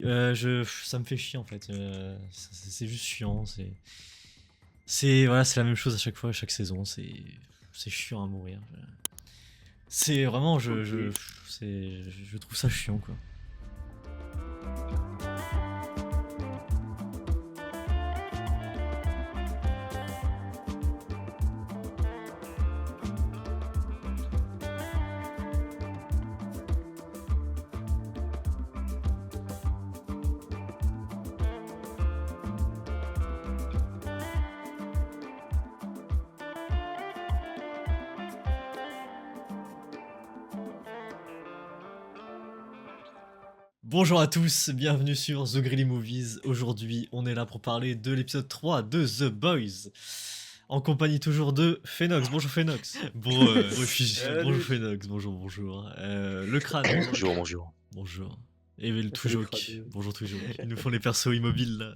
Ça me fait chier en fait. C'est juste chiant. Voilà, c'est la même chose à chaque fois, à chaque saison. C'est chiant à mourir. C'est vraiment, Ok. je trouve ça chiant quoi. Bonjour à tous, bienvenue sur The Greedy Movies. Aujourd'hui, on est là pour parler de l'épisode 3 de The Boys. En compagnie toujours de Phénox. Bonjour Phénox. Bonjour Phénox. Bonjour. Le crâne. Bonjour, bonjour. Bonjour. Et le Salut, Toujouk. crâneux. Bonjour Toujouk. Ils nous font les persos immobiles là.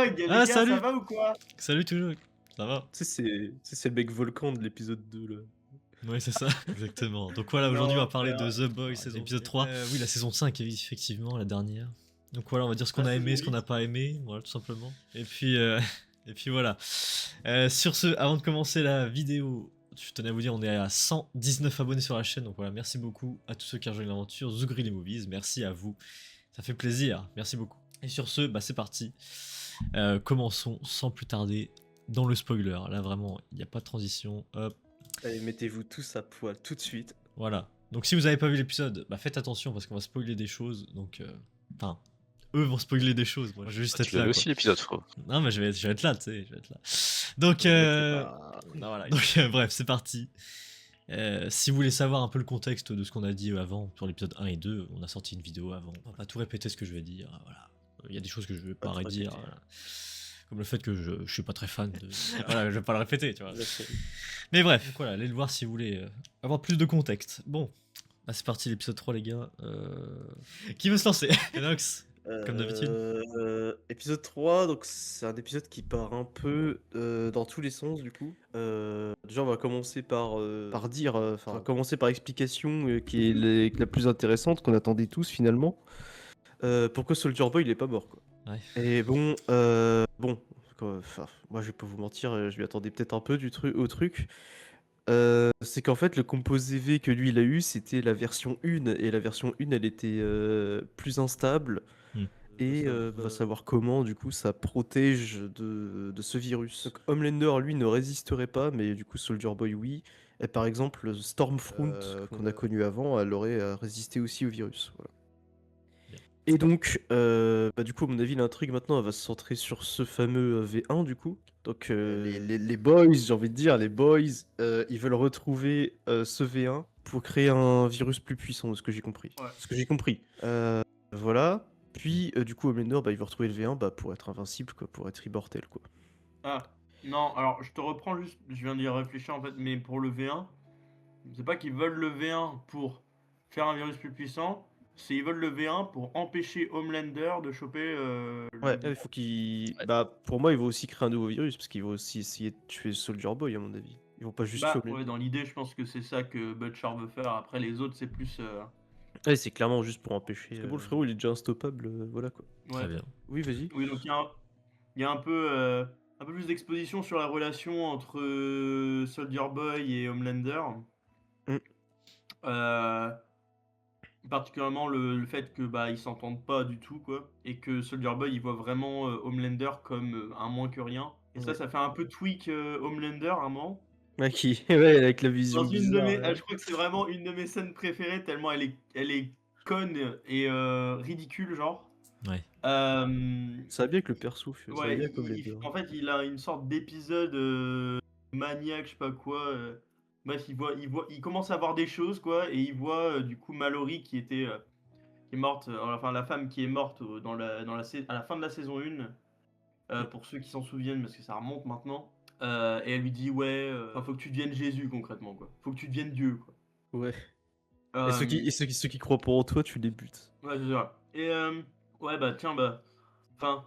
Doug, les Ah, gars, ça salut. va ou quoi? Salut Toujouk. Ça va? Tu sais, c'est le mec volcan de l'épisode 2 là. Oui, c'est ça, exactement. Donc voilà, Non, aujourd'hui on va parler frère. de The Boys, épisode 3. Oui, la saison 5, effectivement, la dernière. Donc voilà, on va dire ce qu'on La a aimé, saison ce qu'on n'a pas aimé, voilà, tout simplement. Et puis voilà. Sur ce, avant de commencer la vidéo, je tenais à vous dire, on est à 119 abonnés sur la chaîne, donc voilà, merci beaucoup à tous ceux qui ont rejoint l'aventure The Greedy Movies, merci à vous, ça fait plaisir, merci beaucoup. Et sur ce, bah c'est parti. Commençons sans plus tarder dans le spoiler. Là vraiment, il n'y a pas de transition, hop. Allez, mettez-vous tous à poil tout de suite. Voilà. Donc si vous avez pas vu l'épisode, bah faites attention parce qu'on va spoiler des choses. Donc, enfin, eux vont spoiler des choses. Moi, je vais juste être Tu là. l'avais Quoi. aussi l'épisode, frérot. Non, mais je vais être là, tu sais, je vais être là. Donc, Non, voilà. donc bref, c'est parti. Si vous voulez savoir un peu le contexte de ce qu'on a dit avant sur l'épisode 1 et 2, on a sorti une vidéo avant. On va pas tout répéter ce que je vais dire. Voilà. Il y a des choses que je vais pas redire. Voilà. Comme le fait que je suis pas très fan de. Voilà, je vais pas le répéter, tu vois. Mais bref, donc voilà, allez le voir si vous voulez avoir plus de contexte. Bon, bah c'est parti l'épisode 3 les gars. Qui veut se lancer? Enox, comme d'habitude. Épisode 3, donc c'est un épisode qui part un peu dans tous les sens du coup. Déjà on va commencer par commencer par l'explication qui est la plus intéressante, qu'on attendait tous finalement. Pourquoi Soldier Boy il est pas mort quoi. Ouais. Et bon, moi je vais pas vous mentir, je m'y attendais peut-être un peu au truc. C'est qu'en fait le composé V que lui il a eu c'était la version 1 et la version 1 elle était plus instable et va savoir comment du coup ça protège de ce virus. Donc Homelander lui ne résisterait pas mais du coup Soldier Boy oui. Et par exemple Stormfront qu'on a connu avant elle aurait résisté aussi au virus. Voilà. Et donc, du coup, à mon avis, l'intrigue maintenant, elle va se centrer sur ce fameux V1, du coup. Donc, les boys, j'ai envie de dire, les boys, ils veulent retrouver ce V1 pour créer un virus plus puissant, de ce que j'ai compris. Ouais. Ce que j'ai compris. Voilà. Puis, du coup, Homelander, il va retrouver le V1 pour être invincible, quoi, pour être immortel, quoi. Ah, non, alors je te reprends juste, je viens d'y réfléchir en fait, mais pour le V1, c'est pas qu'ils veulent le V1 pour faire un virus plus puissant, c'est ils veulent le V1 pour empêcher Homelander de choper Ouais, il faut qu'il. Bah, pour moi, ils vont aussi créer un nouveau virus, parce qu'ils vont aussi essayer de tuer Soldier Boy, à mon avis. Ils vont pas juste tuer Homelander. Ouais, dans l'idée, je pense que c'est ça que Butcher veut faire. Après, les autres, c'est plus. Ouais, c'est clairement juste pour empêcher. Parce que bon, le frérot, il est déjà instoppable, voilà quoi. Ouais. Très bien. Oui, vas-y. Oui, donc il y a un peu plus d'exposition sur la relation entre Soldier Boy et Homelander. Mm. Particulièrement le fait que ils s'entendent pas du tout quoi, et que Soldier Boy il voit vraiment Homelander comme un moins que rien. Et Ouais. ça fait un peu tweak Homelander à un moment. Ouais, ouais, avec la vision Dans une de bizarre. mes, je crois que c'est vraiment une de mes scènes préférées tellement elle est conne et ridicule genre. Ouais. Ça va bien avec le perso, ça va Ouais, bien comme les deux. en fait, il a une sorte d'épisode maniaque, je sais pas quoi. Bref, il commence à voir des choses, quoi, et il voit du coup Mallory qui est morte, enfin la femme qui est morte à la fin de la saison 1, pour ceux qui s'en souviennent, parce que ça remonte maintenant. Et elle lui dit, ouais, faut que tu deviennes Jésus concrètement, quoi. Faut que tu deviennes Dieu, quoi. Ouais. Euh, Et ceux qui croient pas en toi, tu les butes. Ouais, c'est ça. Et ouais, tiens, enfin,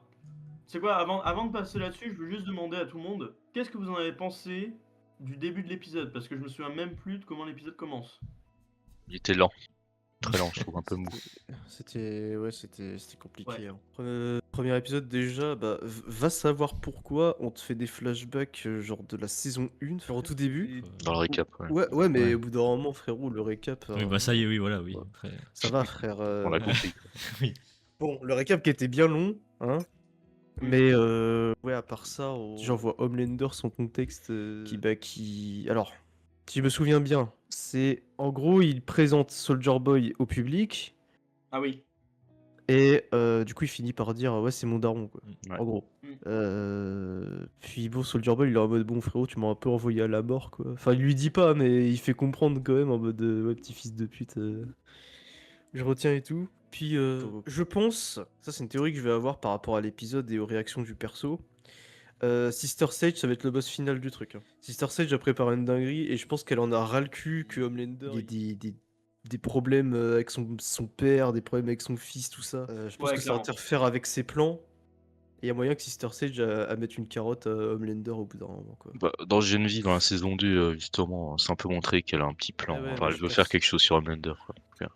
c'est quoi, avant de passer là-dessus, je veux juste demander à tout le monde, qu'est-ce que vous en avez pensé du début de l'épisode? Parce que je me souviens même plus de comment l'épisode commence. Il était lent. Très lent, je trouve un peu mou. C'était compliqué, Ouais. hein. Premier épisode déjà, bah, va savoir pourquoi on te fait des flashbacks genre de la saison 1, genre au tout début. Dans le récap, ouais. Ouais, mais Ouais. au bout d'un moment, frérot, le récap, Oui, bah ça y est, oui, voilà, oui. ouais. Après, ça va, frère. On l'a compris. Quoi. oui. Bon, le récap qui était bien long, hein. Mais ouais, à part ça, j'envoie Homelander son contexte Alors, si je me souviens bien, c'est en gros, il présente Soldier Boy au public Ah oui. et du coup, il finit par dire ouais, c'est mon daron, quoi. Ouais. En gros. Mm. Puis bon, Soldier Boy, il est en mode bon, frérot, tu m'as un peu envoyé à la mort, quoi. Enfin, il lui dit pas, mais il fait comprendre quand même en mode ouais, petit fils de pute. Je retiens et tout. Puis je pense, ça c'est une théorie que je vais avoir par rapport à l'épisode et aux réactions du perso. Sister Sage, ça va être le boss final du truc, hein. Sister Sage a préparé une dinguerie et je pense qu'elle en a ras le cul que Homelander il ait des problèmes avec son père, des problèmes avec son fils, tout ça. Je pense Ouais, que ça clairement. interfère avec ses plans. Et il y a moyen que Sister Sage à mettre une carotte à Homelander au bout d'un moment, quoi. Bah, dans Genevieve, dans la saison 2, justement, c'est un peu montré qu'elle a un petit plan. Ouais, Enfin, moi, elle je veut pense. faire quelque chose sur Homelander. Quoi. Donc,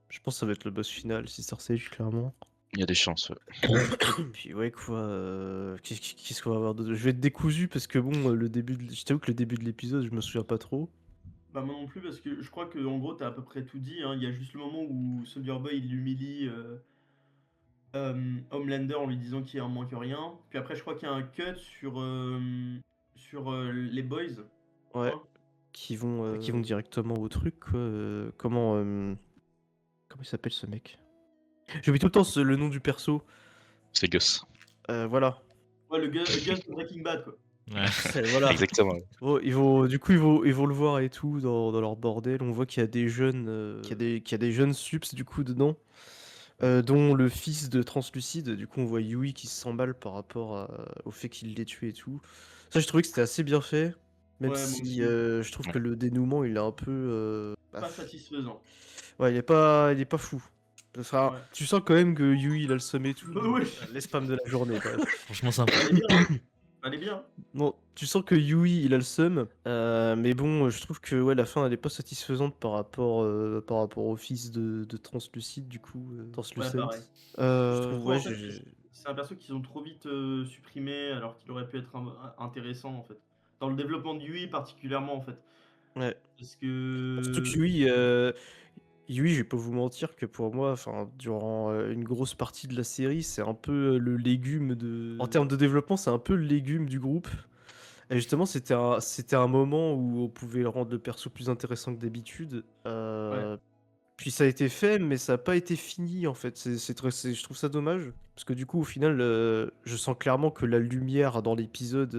Je pense que ça va être le boss final, Sister Sage, clairement. il y a des chances. Ouais. Puis ouais, quoi. Qu'est-ce qu'on va avoir d'autre? Je vais être décousu parce que bon, je t'avoue que le début de l'épisode, je me souviens pas trop. Bah moi non plus parce que je crois que en gros t'as à peu près tout dit, hein. Il y a juste le moment où Soldier Boy il humilie Homelander en lui disant qu'il est en moins que rien. Puis après je crois qu'il y a un cut sur les boys. je Ouais. crois. Qui vont directement au truc, quoi. Comment il s'appelle ce mec? J'oublie tout le temps le nom du perso. C'est Gus. Voilà. Ouais, le gars de Breaking Bad quoi. Ouais. Voilà. Exactement. Bon, du coup, ils vont le voir et tout dans leur bordel. On voit qu'il y a des jeunes, qu'il y a des jeunes subs du coup dedans, dont le fils de Translucide. Du coup, on voit Yui qui se s'emballe par rapport au fait qu'il l'ait tué et tout. Ça, je trouvais que c'était assez bien fait, même Ouais, moi si aussi. je trouve que le dénouement, il est un peu, Pas satisfaisant. ouais, il est pas fou. Enfin, Ouais. tu sens quand même que Yui il a le seum et tout. Oui. Les spams de la journée, bref. Franchement sympa. Elle est bien. Elle est bien. Bon, tu sens que Yui il a le seum, mais bon, je trouve que ouais, la fin elle est pas satisfaisante par rapport au fils de Translucide, du coup, Ouais, Translucent. pareil. Je Je trouve trouve, en ouais, fait que c'est un perso qu'ils ont trop vite supprimé alors qu'il aurait pu être intéressant en fait. Dans le développement de Yui particulièrement en fait. ouais. Parce que. Surtout que Yui, je vais pas vous mentir que pour moi, enfin, durant une grosse partie de la série, c'est un peu le légume de. En termes de développement, c'est un peu le légume du groupe. Et justement, c'était un moment où on pouvait rendre le perso plus intéressant que d'habitude. Puis ça a été fait, mais ça n'a pas été fini en fait. Je trouve ça dommage. Parce que du coup, au final, je sens clairement que la lumière dans l'épisode,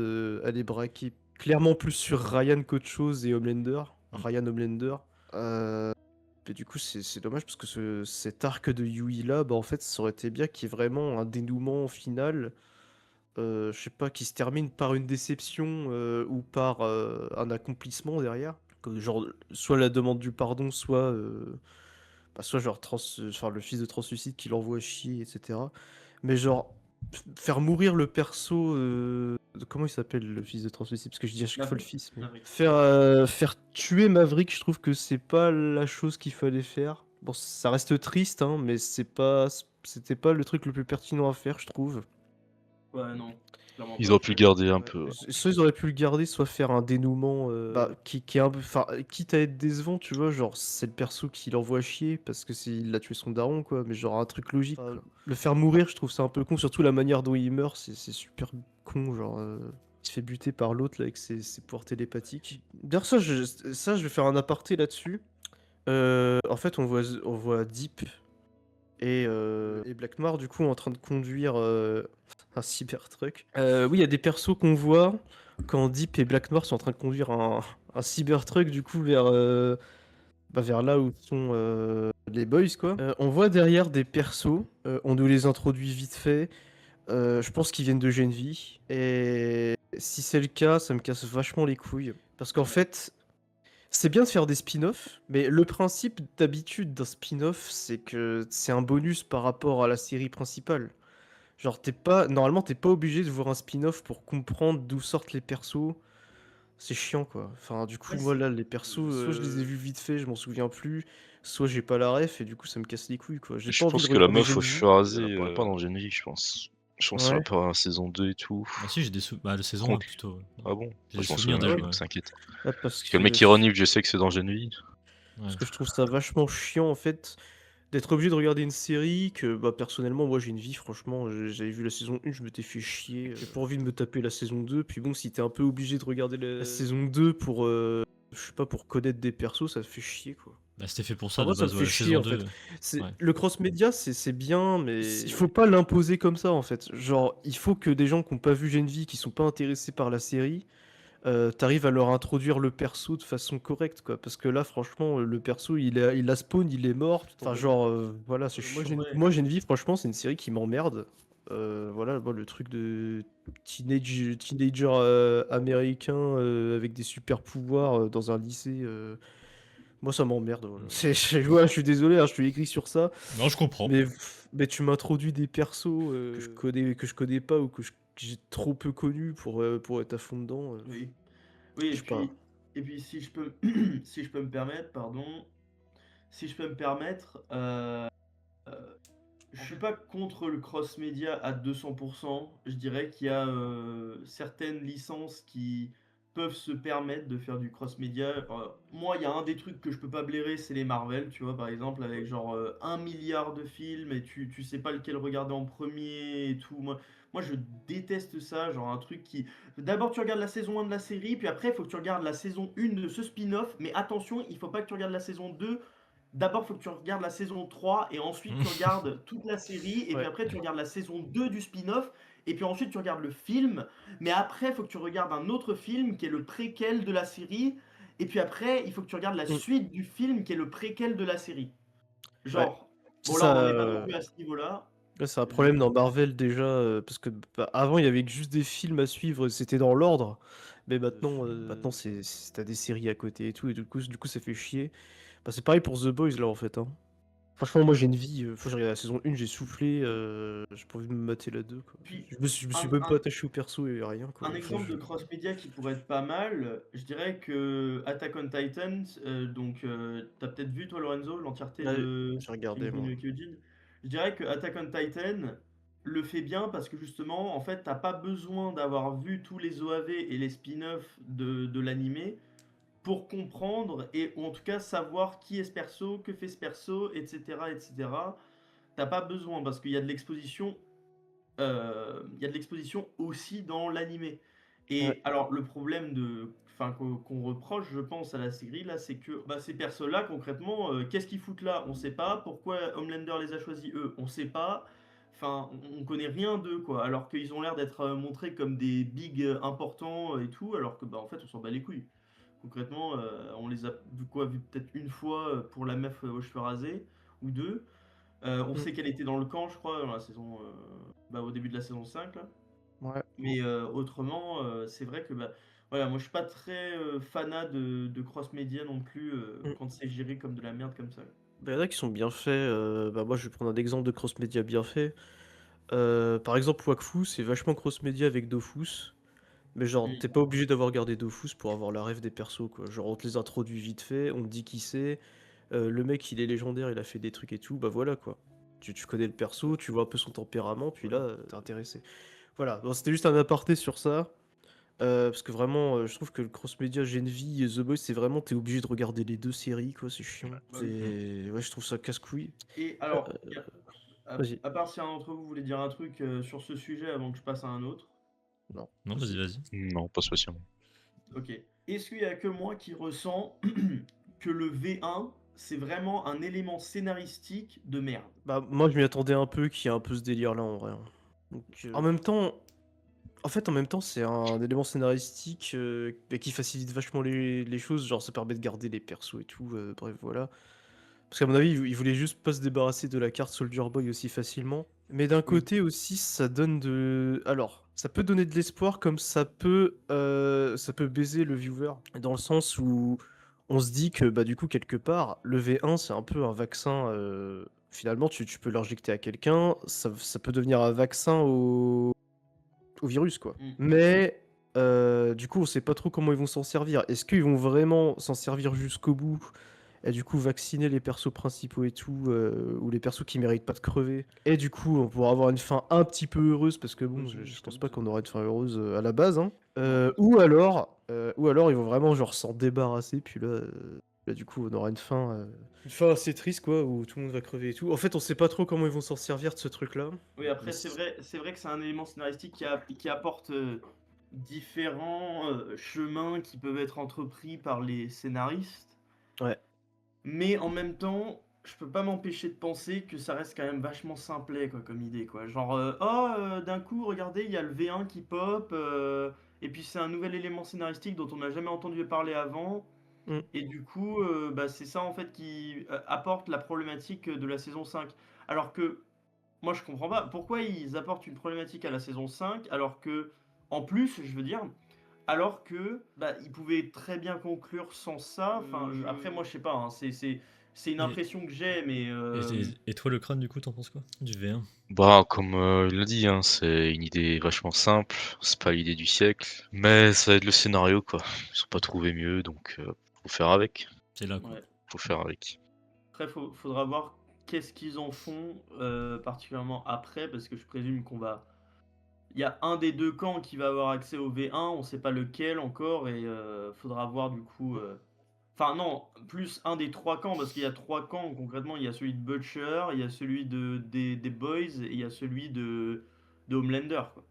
elle est braquée clairement plus sur Ryan qu'autre chose et Homelander. Ryan Homelander. Et du coup, c'est dommage parce que cet arc de Yui là, bah, en fait, ça aurait été bien qu'il y ait vraiment un dénouement final. Je sais pas, qui se termine par une déception ou par un accomplissement derrière. Genre, soit la demande du pardon, soit genre enfin, le fils de Translucide qui l'envoie chier, etc. Mais genre, faire mourir le perso. Comment il s'appelle le fils de Translucide? Parce que je dis à chaque fois le Maverick. fils. Mais... Maverick. Faire tuer Maverick, je trouve que c'est pas la chose qu'il fallait faire. Bon, ça reste triste, hein, mais c'était pas le truc le plus pertinent à faire, je trouve. Ouais, non. Clairement Ils pas. auraient pu le garder un Ouais. peu. Soit ils auraient pu le garder, soit faire un dénouement qui est un peu. Enfin, quitte à être décevant, tu vois, genre c'est le perso qui l'envoie chier parce que il a tué son daron, quoi, mais genre un truc logique. Quoi. Le faire mourir, je trouve ça un peu con, surtout la manière dont il meurt, c'est super con, genre. Il se fait buter par l'autre là avec ses pouvoirs télépathiques. D'ailleurs, ça, je vais faire un aparté là-dessus. En fait, on voit Deep et Black Noir, du coup, en train de conduire un Cybertruck. Oui, il y a des persos qu'on voit quand Deep et Black Noir sont en train de conduire un Cybertruck, du coup, vers là où sont les boys, quoi. On voit derrière des persos, on nous les introduit vite fait. Je pense qu'ils viennent de Genvi. Et si c'est le cas, ça me casse vachement les couilles. Parce qu'en fait, c'est bien de faire des spin-offs, mais le principe d'habitude d'un spin-off, c'est que c'est un bonus par rapport à la série principale. Genre, normalement, t'es pas obligé de voir un spin-off pour comprendre d'où sortent les persos. c'est chiant, quoi. Enfin, du coup, Ouais, moi, c'est. là, les persos, soit je les ai vus vite fait, je m'en souviens plus, soit j'ai pas la ref, et du coup, ça me casse les couilles, quoi. J'ai Je pas envie pense de que la regarder meuf au Geneviève. cheveux rasés, elle apparaît pas dans Gen V, je pense. Je pense qu'elle Ouais. apparaît en saison 2 et tout. Ah si, j'ai des souvenirs. Bah, la saison 1 Tranquille. plutôt. Ouais. Ah bon? J'ai Moi, des je m'en souvenirs souviens d'elle, plus, ouais. donc t'inquiète. Ah, parce Parce que le mec que, qui renifle, je sais que c'est dans Gen V. parce Ouais. que je trouve ça vachement chiant, en fait, d'être obligé de regarder une série que, bah, personnellement, moi, j'ai une vie, franchement, j'avais vu la saison 1, je m'étais fait chier. J'ai pas envie de me taper la saison 2, puis bon, si t'es un peu obligé de regarder la saison 2 pour, je sais pas, pour connaître des persos, ça te fait chier, quoi. Bah, c'était fait pour ça Enfin, de moi, ça me base, ouais. fait La chier, saison en fait. 2. Ouais. Le cross-média, c'est bien, mais il faut pas l'imposer comme ça, en fait. Genre, il faut que des gens qui n'ont pas vu Gen V, qui sont pas intéressés par la série, t'arrives à leur introduire le perso de façon correcte, quoi. Parce que là, franchement, le perso, il a spawn, il est mort. Enfin, genre, voilà, c'est chiant. Ouais. Moi, Gen V, franchement, c'est une série qui m'emmerde. Voilà, moi, le truc de teenager américain avec des super pouvoirs dans un lycée, moi, ça m'emmerde. Voilà. Voilà, je suis désolé, hein, je suis écrit sur ça, Non, je comprends. mais tu m'introduis des persos que je connais pas ou que j'ai trop peu connus pour être à fond dedans. Oui. Oui, Je sais pas. et puis si je peux, si je peux me permettre, pardon, si je peux me permettre, je suis pas contre le cross-média à 200%. Je dirais qu'il y a certaines licences qui peuvent se permettre de faire du cross-média. Moi, il y a un des trucs que je peux pas blairer, c'est les Marvel, tu vois, par exemple, avec genre 1 milliard de films et tu sais pas lequel regarder en premier et tout. Moi, je déteste ça, genre un truc qui... D'abord, tu regardes la saison 1 de la série, puis après, il faut que tu regardes la saison 1 de ce spin-off, mais attention, il faut pas que tu regardes la saison 2. D'abord, il faut que tu regardes la saison 3 et ensuite tu regardes toute la série et puis Ouais. après tu regardes la saison 2 du spin-off et puis ensuite tu regardes le film. Mais après, il faut que tu regardes un autre film qui est le préquel de la série et puis après, il faut que tu regardes la Mm. suite du film qui est le préquel de la série. Ouais. Genre, C'est bon là on ça. n'en est pas non plus à ce niveau-là. Là, c'est un problème dans Marvel déjà, parce que bah, avant il y avait que juste des films à suivre, c'était dans l'ordre. Mais maintenant t'as des séries à côté et tout, et du coup ça fait chier. Bah, c'est pareil pour The Boys là en fait, hein. Franchement, moi j'ai une vie, faut que j'ai regardé la saison 1, j'ai soufflé, j'ai pas envie de me mater la 2, quoi. Puis Je me suis un, même pas un- attaché au perso et rien, quoi. un Enfin, exemple de cross-média qui pourrait être pas mal, je dirais que Attack on Titan, donc t'as peut-être vu toi Lorenzo l'entièreté Ouais, de j'ai regardé Shingeki moi. no Kyojin. Je dirais que Attack on Titan le fait bien parce que justement en fait t'as pas besoin d'avoir vu tous les OAV et les spin-offs de l'animé pour comprendre et ou en tout cas savoir qui est ce perso, que fait ce perso, etc. etc. T'as pas besoin parce qu'il y a de l'exposition il y a de l'exposition aussi dans l'animé. Ouais. Et alors, le problème enfin, qu'on reproche, je pense, à la série, là, c'est que bah, ces persos-là, concrètement, qu'est-ce qu'ils foutent là? On sait pas. Pourquoi Homelander les a choisis, eux? On sait pas. Enfin, on connaît rien d'eux, quoi. Alors qu'ils ont l'air d'être montrés comme des bigs importants et tout, alors que, bah, en fait, on s'en bat les couilles. Concrètement, on les a vu peut-être une fois pour la meuf aux cheveux rasés, ou deux. On Mm. sait qu'elle était dans le camp, je crois, dans la saison, bah, au début de la saison 5 là. Ouais. Mais autrement, c'est vrai que bah, voilà, moi je suis pas très fanat de cross-média non plus Mm. quand c'est géré comme de la merde comme ça. Bah, y en a qui sont bien faits, bah, moi je vais prendre un exemple de cross-média bien fait. Par exemple, Wakfu, c'est vachement cross-média avec Dofus. Mais genre, Mm. t'es pas obligé d'avoir gardé Dofus pour avoir la rêve des persos, quoi. Genre, on te les introduit vite fait, on te dit qui c'est. Le mec, il est légendaire, il a fait des trucs et tout, bah voilà, quoi. Tu connais le perso, tu vois un peu son tempérament, puis là, t'es intéressé. Voilà, bon, c'était juste un aparté sur ça. Parce que vraiment, je trouve que le cross-média Gen V et The Boys, c'est vraiment, t'es obligé de regarder les deux séries, quoi, c'est chiant. Bah oui. Ouais, je trouve ça casse-couille. Et alors, Vas-y. à part si un d'entre vous voulait dire un truc sur ce sujet avant que je passe à un autre. Non. Non, vas-y, vas-y. Non, pas spécialement. Ok. Est-ce qu'il y a que moi qui ressens que le V1, c'est vraiment un élément scénaristique de merde? Bah, moi, je m'y attendais un peu qu'il y ait un peu ce délire-là, en vrai, hein. Donc, en même temps, c'est un élément scénaristique bah, qui facilite vachement les choses. Genre, ça permet de garder les persos et tout. Bref, voilà. Parce qu'à mon avis, ils voulaient juste pas se débarrasser de la carte Soldier Boy aussi facilement. Mais d'un Oui. côté aussi, ça donne de... Alors, ça peut donner de l'espoir comme ça peut baiser le viewer. Dans le sens où on se dit que, bah, du coup, quelque part, le V1, c'est un peu un vaccin. Finalement, tu peux l'injecter à quelqu'un. Ça peut devenir un vaccin au virus, quoi. Mm. Mais Du coup, on sait pas trop comment ils vont s'en servir. Est-ce qu'ils vont vraiment s'en servir jusqu'au bout et du coup vacciner les persos principaux et tout, ou les persos qui méritent pas de crever. Et du coup, on pourra avoir une fin un petit peu heureuse, parce que bon, je pense pas qu'on aura une fin heureuse à la base, hein. Ou alors ils vont vraiment genre s'en débarrasser, puis là du coup on aura une fin assez triste quoi, où tout le monde va crever et tout. En fait, on sait pas trop comment ils vont s'en servir de ce truc-là. Oui, après, c'est vrai que c'est un élément scénaristique qui apporte différents chemins qui peuvent être entrepris par les scénaristes. Ouais. Mais en même temps, je peux pas m'empêcher de penser que ça reste quand même vachement simplet quoi, comme idée. Quoi. Genre, d'un coup, regardez, il y a le V1 qui pop, et puis c'est un nouvel élément scénaristique dont on n'a jamais entendu parler avant. Mm. Et du coup, bah, c'est ça en fait qui apporte la problématique de la saison 5. Alors que moi je comprends pas pourquoi ils apportent une problématique à la saison 5 alors que, en plus, je veux dire, alors que bah, ils pouvaient très bien conclure sans ça. Enfin, après, moi je sais pas, hein, c'est une Et, impression que j'ai, mais. et toi, le crâne, du coup, t'en penses quoi du V1? Bah, comme il l'a dit, hein, c'est une idée vachement simple, c'est pas l'idée du siècle, mais ça va être le scénario, quoi. Ils ont pas trouvé mieux, donc faut faire avec. C'est là, quoi. Ouais. Faut faire avec. Après, faudra voir qu'est-ce qu'ils en font, particulièrement après, parce que je présume qu'on va. Il y a un des deux camps qui va avoir accès au V1, on sait pas lequel encore, et faudra voir du coup. Enfin, non, plus un des trois camps, parce qu'il y a trois camps concrètement. Il y a celui de Butcher, il y a celui des Boys, et il y a celui de Homelander, quoi.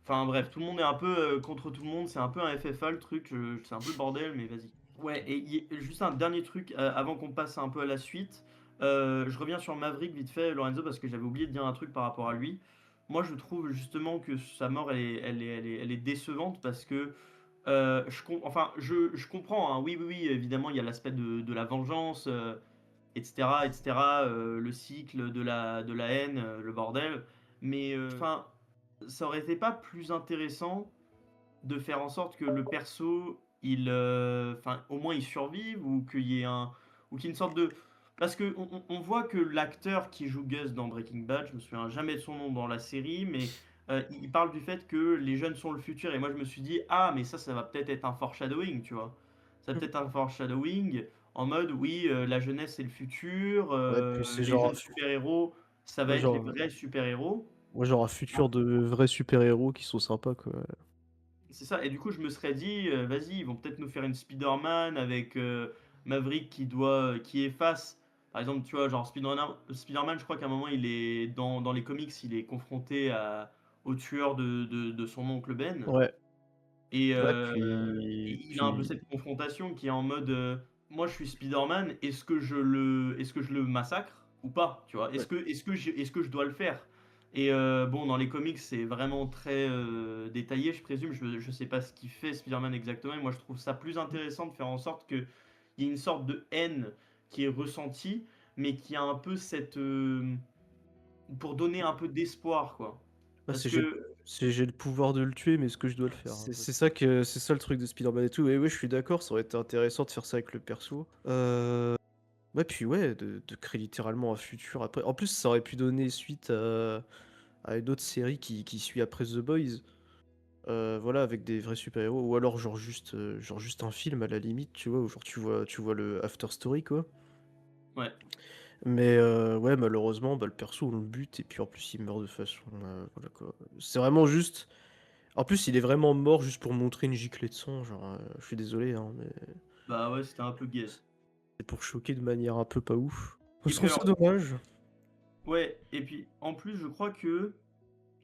Enfin bref, tout le monde est un peu contre tout le monde, c'est un peu un FFA le truc, c'est un peu le bordel, mais vas-y. Ouais, et juste un dernier truc avant qu'on passe un peu à la suite. Je reviens sur Maverick vite fait, Lorenzo, parce que j'avais oublié de dire un truc par rapport à lui. Moi, je trouve justement que sa mort, elle est décevante parce que je comprends, hein, oui, oui, oui, évidemment, il y a l'aspect de la vengeance, etc., etc., le cycle de la haine, le bordel. Mais enfin, ça aurait été pas plus intéressant de faire en sorte que le perso, enfin, au moins il survive ou qu'il y ait ou qu'il y ait une sorte de, parce que on voit que l'acteur qui joue Gus dans Breaking Bad, je me souviens jamais de son nom dans la série, mais il parle du fait que les jeunes sont le futur et moi je me suis dit ah mais ça va peut-être être un foreshadowing, tu vois, ça va peut-être un foreshadowing en mode oui la jeunesse c'est le futur, Ouais, puis c'est les genre, jeunes super héros ça va ouais, être les genre, vrais super héros. ouais, genre un futur de vrais super-héros qui sont sympas quoi. C'est ça, et du coup, je me serais dit, vas-y, ils vont peut-être nous faire une Spider-Man avec Maverick qui efface. Par exemple, tu vois, genre Spider-Man, je crois qu'à un moment, il est dans les comics, il est confronté au tueur de son oncle Ben. Ouais, Et, ouais, il a un peu cette confrontation qui est en mode, moi, je suis Spider-Man, est-ce que je le massacre ou pas, tu vois? ouais. Est-ce que je dois le faire? Et bon, dans les comics, c'est vraiment très détaillé, je présume. Je sais pas ce qu'il fait Spider-Man exactement. Et moi, je trouve ça plus intéressant de faire en sorte qu'il y ait une sorte de haine qui est ressentie, mais qui a un peu pour donner un peu d'espoir, quoi. Ah, Parce que, j'ai le pouvoir de le tuer, mais est-ce que je dois le faire, hein, c'est ça le truc de Spider-Man et tout. Et ouais, je suis d'accord, ça aurait été intéressant de faire ça avec le perso. Ouais, puis ouais, de créer littéralement un futur après. En plus, ça aurait pu donner suite à une autre série qui suit après The Boys. Voilà, avec des vrais super-héros. Ou alors genre juste un film à la limite, tu vois, où genre tu vois le after story, quoi. ouais. Mais ouais, malheureusement, bah, le perso, on le bute, et puis en plus, il meurt de façon. Voilà, quoi. C'est vraiment juste. En plus, il est vraiment mort juste pour montrer une giclée de sang. Genre, je suis désolé, hein, mais Bah ouais, c'était un peu gay. c'est pour choquer de manière un peu pas ouf. Et Je puis trouve ça alors, dommage. ouais, et puis en plus, je crois que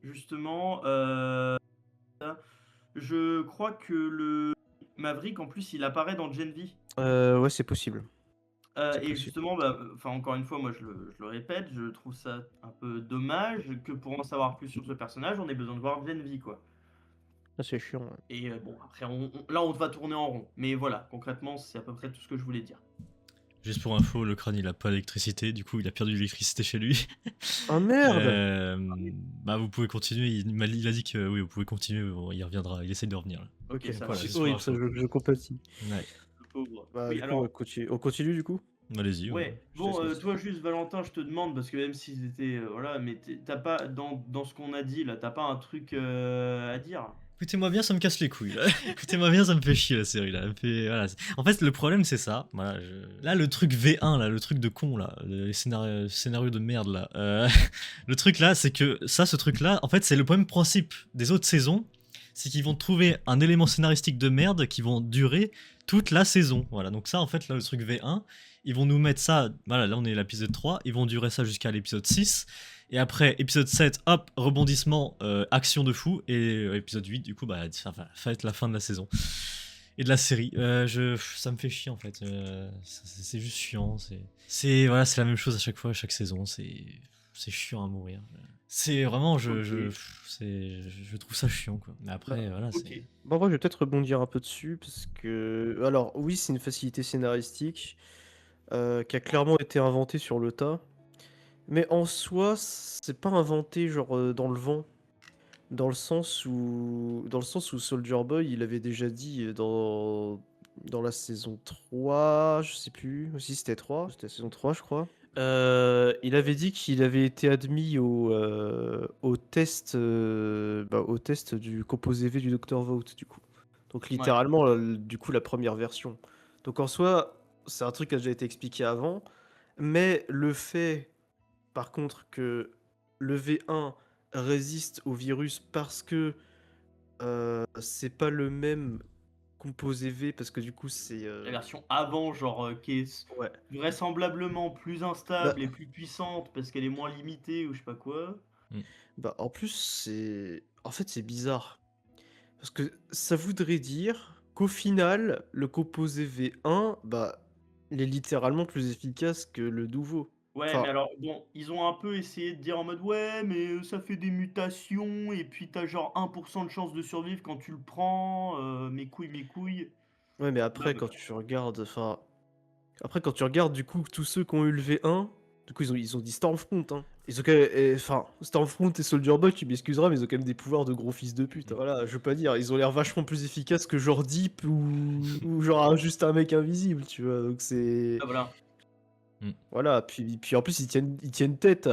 justement, je crois que le Maverick, en plus, il apparaît dans Gen V. Ouais, c'est possible. C'est Et possible. justement, bah, enfin, encore une fois, moi je le répète, je trouve ça un peu dommage que pour en savoir plus sur ce personnage, on ait besoin de voir Gen V, quoi. Ah, c'est chiant. Ouais. Et bon, après, là, on va tourner en rond. Mais voilà, concrètement, c'est à peu près tout ce que je voulais dire. Juste pour info, le crâne il a pas d'électricité, du coup il a perdu l'électricité chez lui. Ah merde! Bah vous pouvez continuer, il a dit que oui, vous pouvez continuer, il reviendra, il essaye de revenir là. Ok, ça Voilà, va. juste c'est pour horrible ça, info. je compatis. Ouais, Le pauvre. Bah, Oui, du coup, alors, on continue du coup? allez-y. ouais, Je te bon, laisse. toi juste Valentin, je te demande, parce que même s'ils étaient, voilà, mais t'as pas, dans ce qu'on a dit là, t'as pas un truc à dire? Écoutez-moi bien, ça me casse les couilles. Là. Écoutez-moi bien, ça me fait chier la série là. Voilà. En fait, le problème c'est ça. Voilà, là, le truc V1, là, le truc de con là, les scénarios de merde là. Le truc là, c'est que ce truc là, en fait, c'est le même principe des autres saisons. C'est qu'ils vont trouver un élément scénaristique de merde qui vont durer toute la saison. Voilà. Donc ça, en fait, là, le truc V1, ils vont nous mettre ça. Voilà, là, on est à l'épisode 3. Ils vont durer ça jusqu'à l'épisode 6. Et après, épisode 7, hop, rebondissement, action de fou. Et épisode 8, du coup, bah, ça va être la fin de la saison. Et de la série. Ça me fait chier, en fait. C'est juste chiant. Voilà, c'est la même chose à chaque fois, à chaque saison. C'est chiant à mourir. C'est vraiment, je trouve ça chiant, quoi. Mais après, voilà, Ok. c'est... Bon, moi, je vais peut-être rebondir un peu dessus, parce que... Alors, oui, c'est une facilité scénaristique qui a clairement été inventée sur le tas. Mais en soi, c'est pas inventé genre dans le vent. Dans le sens où Soldier Boy, il avait déjà dit dans la saison 3, je sais plus, aussi c'était 3, c'était la saison 3 je crois. Il avait dit qu'il avait été admis au test au test du composé V du Dr. Vogt du coup. Donc littéralement du coup la première version. Donc en soi, c'est un truc qui a déjà été expliqué avant, mais le fait par contre que le V1 résiste au virus parce que c'est pas le même composé V, parce que du coup c'est... La version avant, genre, qui est Ouais. vraisemblablement plus Bah, instable et plus puissante parce qu'elle est moins limitée ou je sais pas quoi. bah en plus c'est... En fait c'est bizarre. Parce que ça voudrait dire qu'au final, le composé V1, bah, il est littéralement plus efficace que le nouveau. Ouais, Enfin, mais alors, bon, ils ont un peu essayé de dire en mode ouais, mais ça fait des mutations et puis t'as genre 1% de chance de survivre quand tu le prends. Mes couilles, mes couilles. ouais, mais Bah, après bah, quand tu regardes... Enfin, après quand tu regardes du coup tous ceux qui ont eu le V1, du coup ils ont dit Stormfront, hein. Ils ont quand même... Enfin, Stormfront et Soldier Boy, tu m'excuseras, mais ils ont quand même des pouvoirs de gros fils de pute, hein. Voilà, je veux pas dire, ils ont l'air vachement plus efficaces que genre Deep ou genre juste un mec invisible, tu vois, donc c'est... ah, voilà. Voilà, puis en plus ils tiennent tête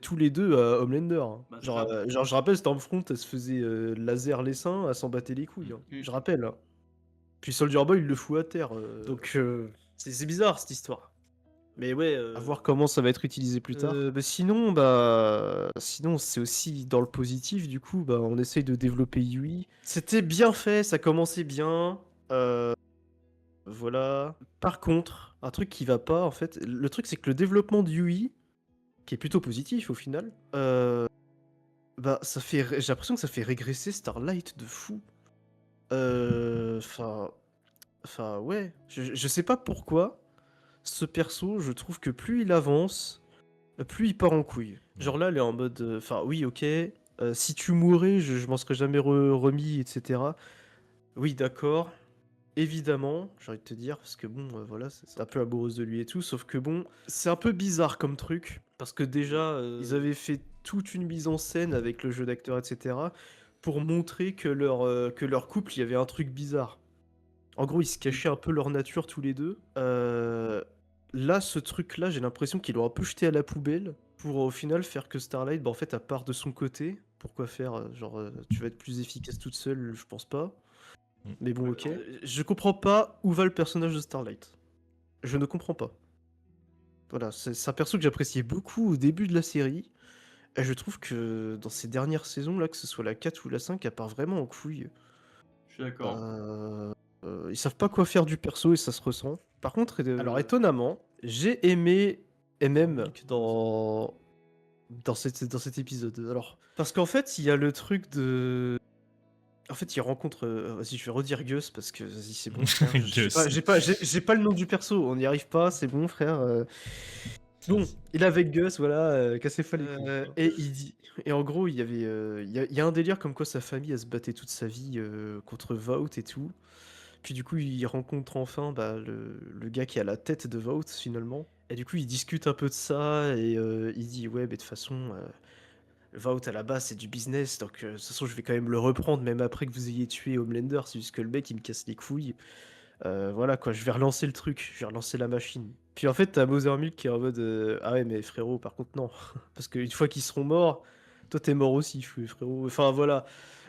tous les deux à Homelander, hein. Bah, c'est Genre, ça. genre je rappelle Stormfront, elle se faisait laser les seins, elle s'en battait les couilles, hein. Mm. Je rappelle, hein. Puis Soldier Boy il le fout à terre, donc c'est bizarre cette histoire. Mais ouais, à voir comment ça va être utilisé plus tard. Sinon c'est aussi dans le positif du coup, bah on essaye de développer Yui. C'était bien fait, ça commençait bien. Voilà. Par contre, un truc qui va pas, en fait, le truc c'est que le développement de Yui, qui est plutôt positif au final, bah j'ai l'impression que ça fait régresser Starlight de fou. Enfin, ouais, je sais pas pourquoi. Ce perso, je trouve que plus il avance, plus il part en couille. Genre là, elle est en mode, enfin oui, ok. Si tu mourais, je m'en serais jamais remis, etc. Oui, d'accord. Évidemment, j'ai envie de te dire, parce que bon, voilà, c'est un peu amoureuse de lui et tout, sauf que bon, c'est un peu bizarre comme truc, parce que déjà, ils avaient fait toute une mise en scène avec le jeu d'acteur, etc., pour montrer que leur couple, il y avait un truc bizarre. En gros, ils se cachaient un peu leur nature tous les deux. Là, ce truc-là, j'ai l'impression qu'ils l'ont un peu jeté à la poubelle, pour au final faire que Starlight, bah, en fait, elle part de son côté. Pourquoi faire, genre, tu vas être plus efficace toute seule, je pense pas. Mais bon, ok. Je comprends pas où va le personnage de Starlight. Je ne comprends pas. Voilà, c'est un perso que j'appréciais beaucoup au début de la série. Et je trouve que dans ces dernières saisons, là, que ce soit la 4 ou la 5, elle part vraiment en couille. Je suis d'accord. Ils savent pas quoi faire du perso et ça se ressent. Par contre, alors étonnamment, j'ai aimé MM dans cet épisode. Alors, parce qu'en fait, il y a le truc de... En fait, il rencontre. Vas-y, je vais redire Gus parce que vas-y, c'est bon, frère. Gus. J'ai pas le nom du perso. On n'y arrive pas, c'est bon, frère. Bon, il est avec Gus, voilà, cassez-vous les couilles. Et il dit. Et en gros, il y avait. Il y a un délire comme quoi sa famille, elle se battait toute sa vie contre Vault et tout. Puis du coup, il rencontre enfin bah, le gars qui a la tête de Vault finalement. Et du coup, il discute un peu de ça et il dit ouais, mais de toute façon. Vault à la base c'est du business, donc de toute façon je vais quand même le reprendre même après que vous ayez tué Homelander, c'est juste que le mec il me casse les couilles. Voilà quoi, je vais relancer le truc, je vais relancer la machine. Puis en fait t'as Mother Milk qui est en mode ah ouais mais frérot par contre non, parce qu'une fois qu'ils seront morts, toi t'es mort aussi frérot, enfin voilà.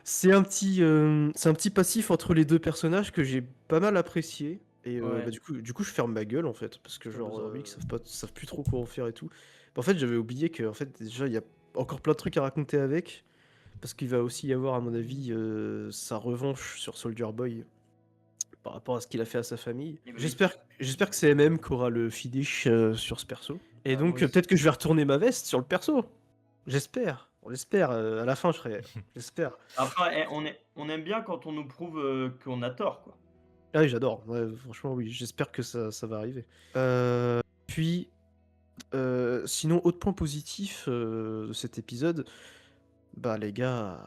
c'est un petit passif entre les deux personnages que j'ai pas mal apprécié. Et Ouais. bah, du coup, je ferme ma gueule en fait, parce que Ouais, genre, bah, ça, oui, savent plus trop quoi en faire et tout. En fait, j'avais oublié que en fait, déjà, il y a encore plein de trucs à raconter avec, parce qu'il va aussi y avoir, à mon avis, sa revanche sur Soldier Boy par rapport à ce qu'il a fait à sa famille. Et bah oui. J'espère que c'est MM qui aura le finish sur ce perso. Et Ah, donc, moi aussi. peut-être que je vais retourner ma veste sur le perso. J'espère. On l'espère. À la fin, je serai. J'espère. Après, on aime bien quand on nous prouve qu'on a tort, quoi. Ah oui, j'adore. Ouais, franchement, oui. J'espère que ça va arriver. Puis, sinon, autre point positif de cet épisode, bah les gars,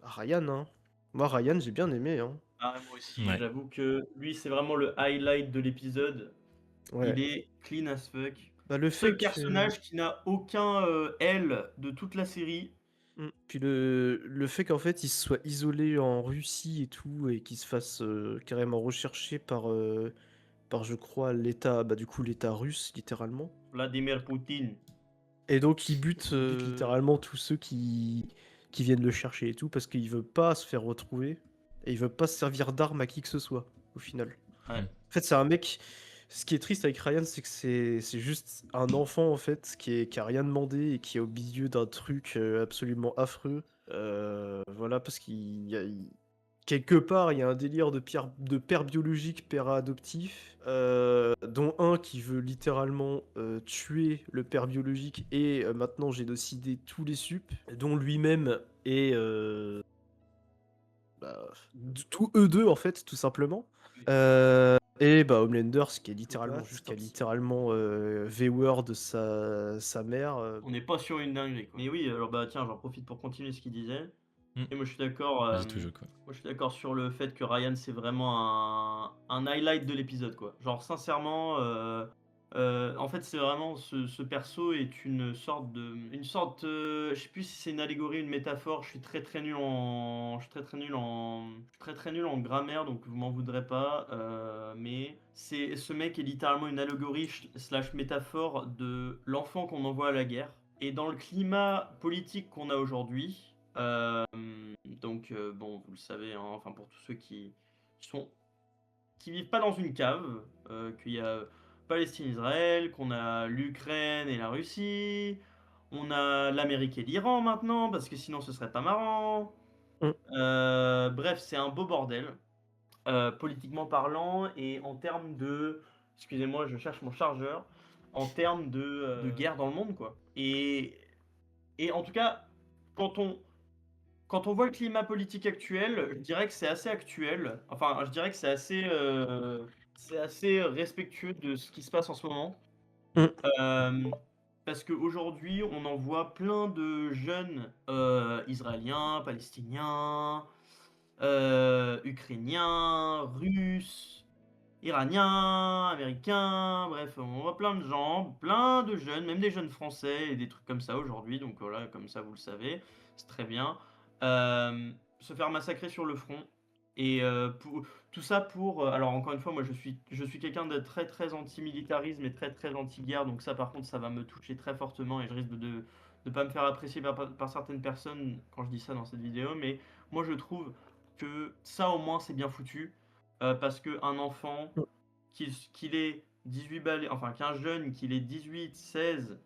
Ryan, hein. Moi, Ryan, j'ai bien aimé, hein. Ah, moi aussi, Ouais. j'avoue que lui, c'est vraiment le highlight de l'épisode. Ouais. Il est clean as fuck. Bah, le Seul fait que... personnage qui n'a aucun L de toute la série. Puis le fait qu'en fait il se soit isolé en Russie et tout, et qu'il se fasse carrément rechercher par je crois l'État, bah du coup l'État russe littéralement. Vladimir Poutine. Et donc il bute littéralement tous ceux qui viennent le chercher et tout, parce qu'il veut pas se faire retrouver, et il veut pas se servir d'arme à qui que ce soit, au final. Ouais. Mm. En fait c'est un mec... Ce qui est triste avec Ryan, c'est que c'est juste un enfant en fait qui a rien demandé et qui est au milieu d'un truc absolument affreux. Voilà, parce quelque part il y a un délire de père biologique, père adoptif, dont un qui veut littéralement tuer le père biologique et maintenant génocider tous les sups, dont lui-même est tous eux deux en fait, tout simplement. Et bah Homelander, ce qui est littéralement V-word de sa mère. On n'est pas sur une dinguerie, quoi. Mais oui, alors bah tiens, j'en profite pour continuer ce qu'il disait. Mm. Et moi je suis d'accord. Vas-y, tout jeu, quoi. Moi je suis d'accord sur le fait que Ryan c'est vraiment un highlight de l'épisode, quoi. Genre sincèrement, en fait c'est vraiment ce perso est je sais plus si c'est une allégorie, une métaphore. Je suis très très nul en, je suis très très nul en grammaire, donc vous m'en voudrez pas. Mais ce mec est littéralement une allégorie slash métaphore de l'enfant qu'on envoie à la guerre. Et dans le climat politique qu'on a aujourd'hui. Donc bon, vous le savez, hein, enfin pour tous ceux qui vivent pas dans une cave, qu'il y a Palestine-Israël, qu'on a l'Ukraine et la Russie, on a l'Amérique et l'Iran maintenant, parce que sinon ce serait pas marrant. Bref, c'est un beau bordel, politiquement parlant, et en termes de... Excusez-moi, je cherche mon chargeur. En termes de guerre dans le monde, quoi. Et en tout cas, quand on voit le climat politique actuel, je dirais que c'est assez actuel. Enfin, je dirais que c'est assez respectueux de ce qui se passe en ce moment. Mm. Parce qu'aujourd'hui, on en voit plein de jeunes israéliens, palestiniens, ukrainiens, russes, iraniens, américains, bref, on voit plein de gens, plein de jeunes, même des jeunes français et des trucs comme ça aujourd'hui. Donc voilà, comme ça vous le savez, c'est très bien. Se faire massacrer sur le front. Et tout ça pour... alors encore une fois, moi je suis quelqu'un de très très anti-militarisme et très très anti-guerre. Donc ça par contre, ça va me toucher très fortement et je risque de ne pas me faire apprécier par certaines personnes quand je dis ça dans cette vidéo. Mais moi je trouve que ça au moins c'est bien foutu. Parce qu'un enfant, qu'il ait 18 balais, enfin qu'un jeune, qu'il ait 18, 16,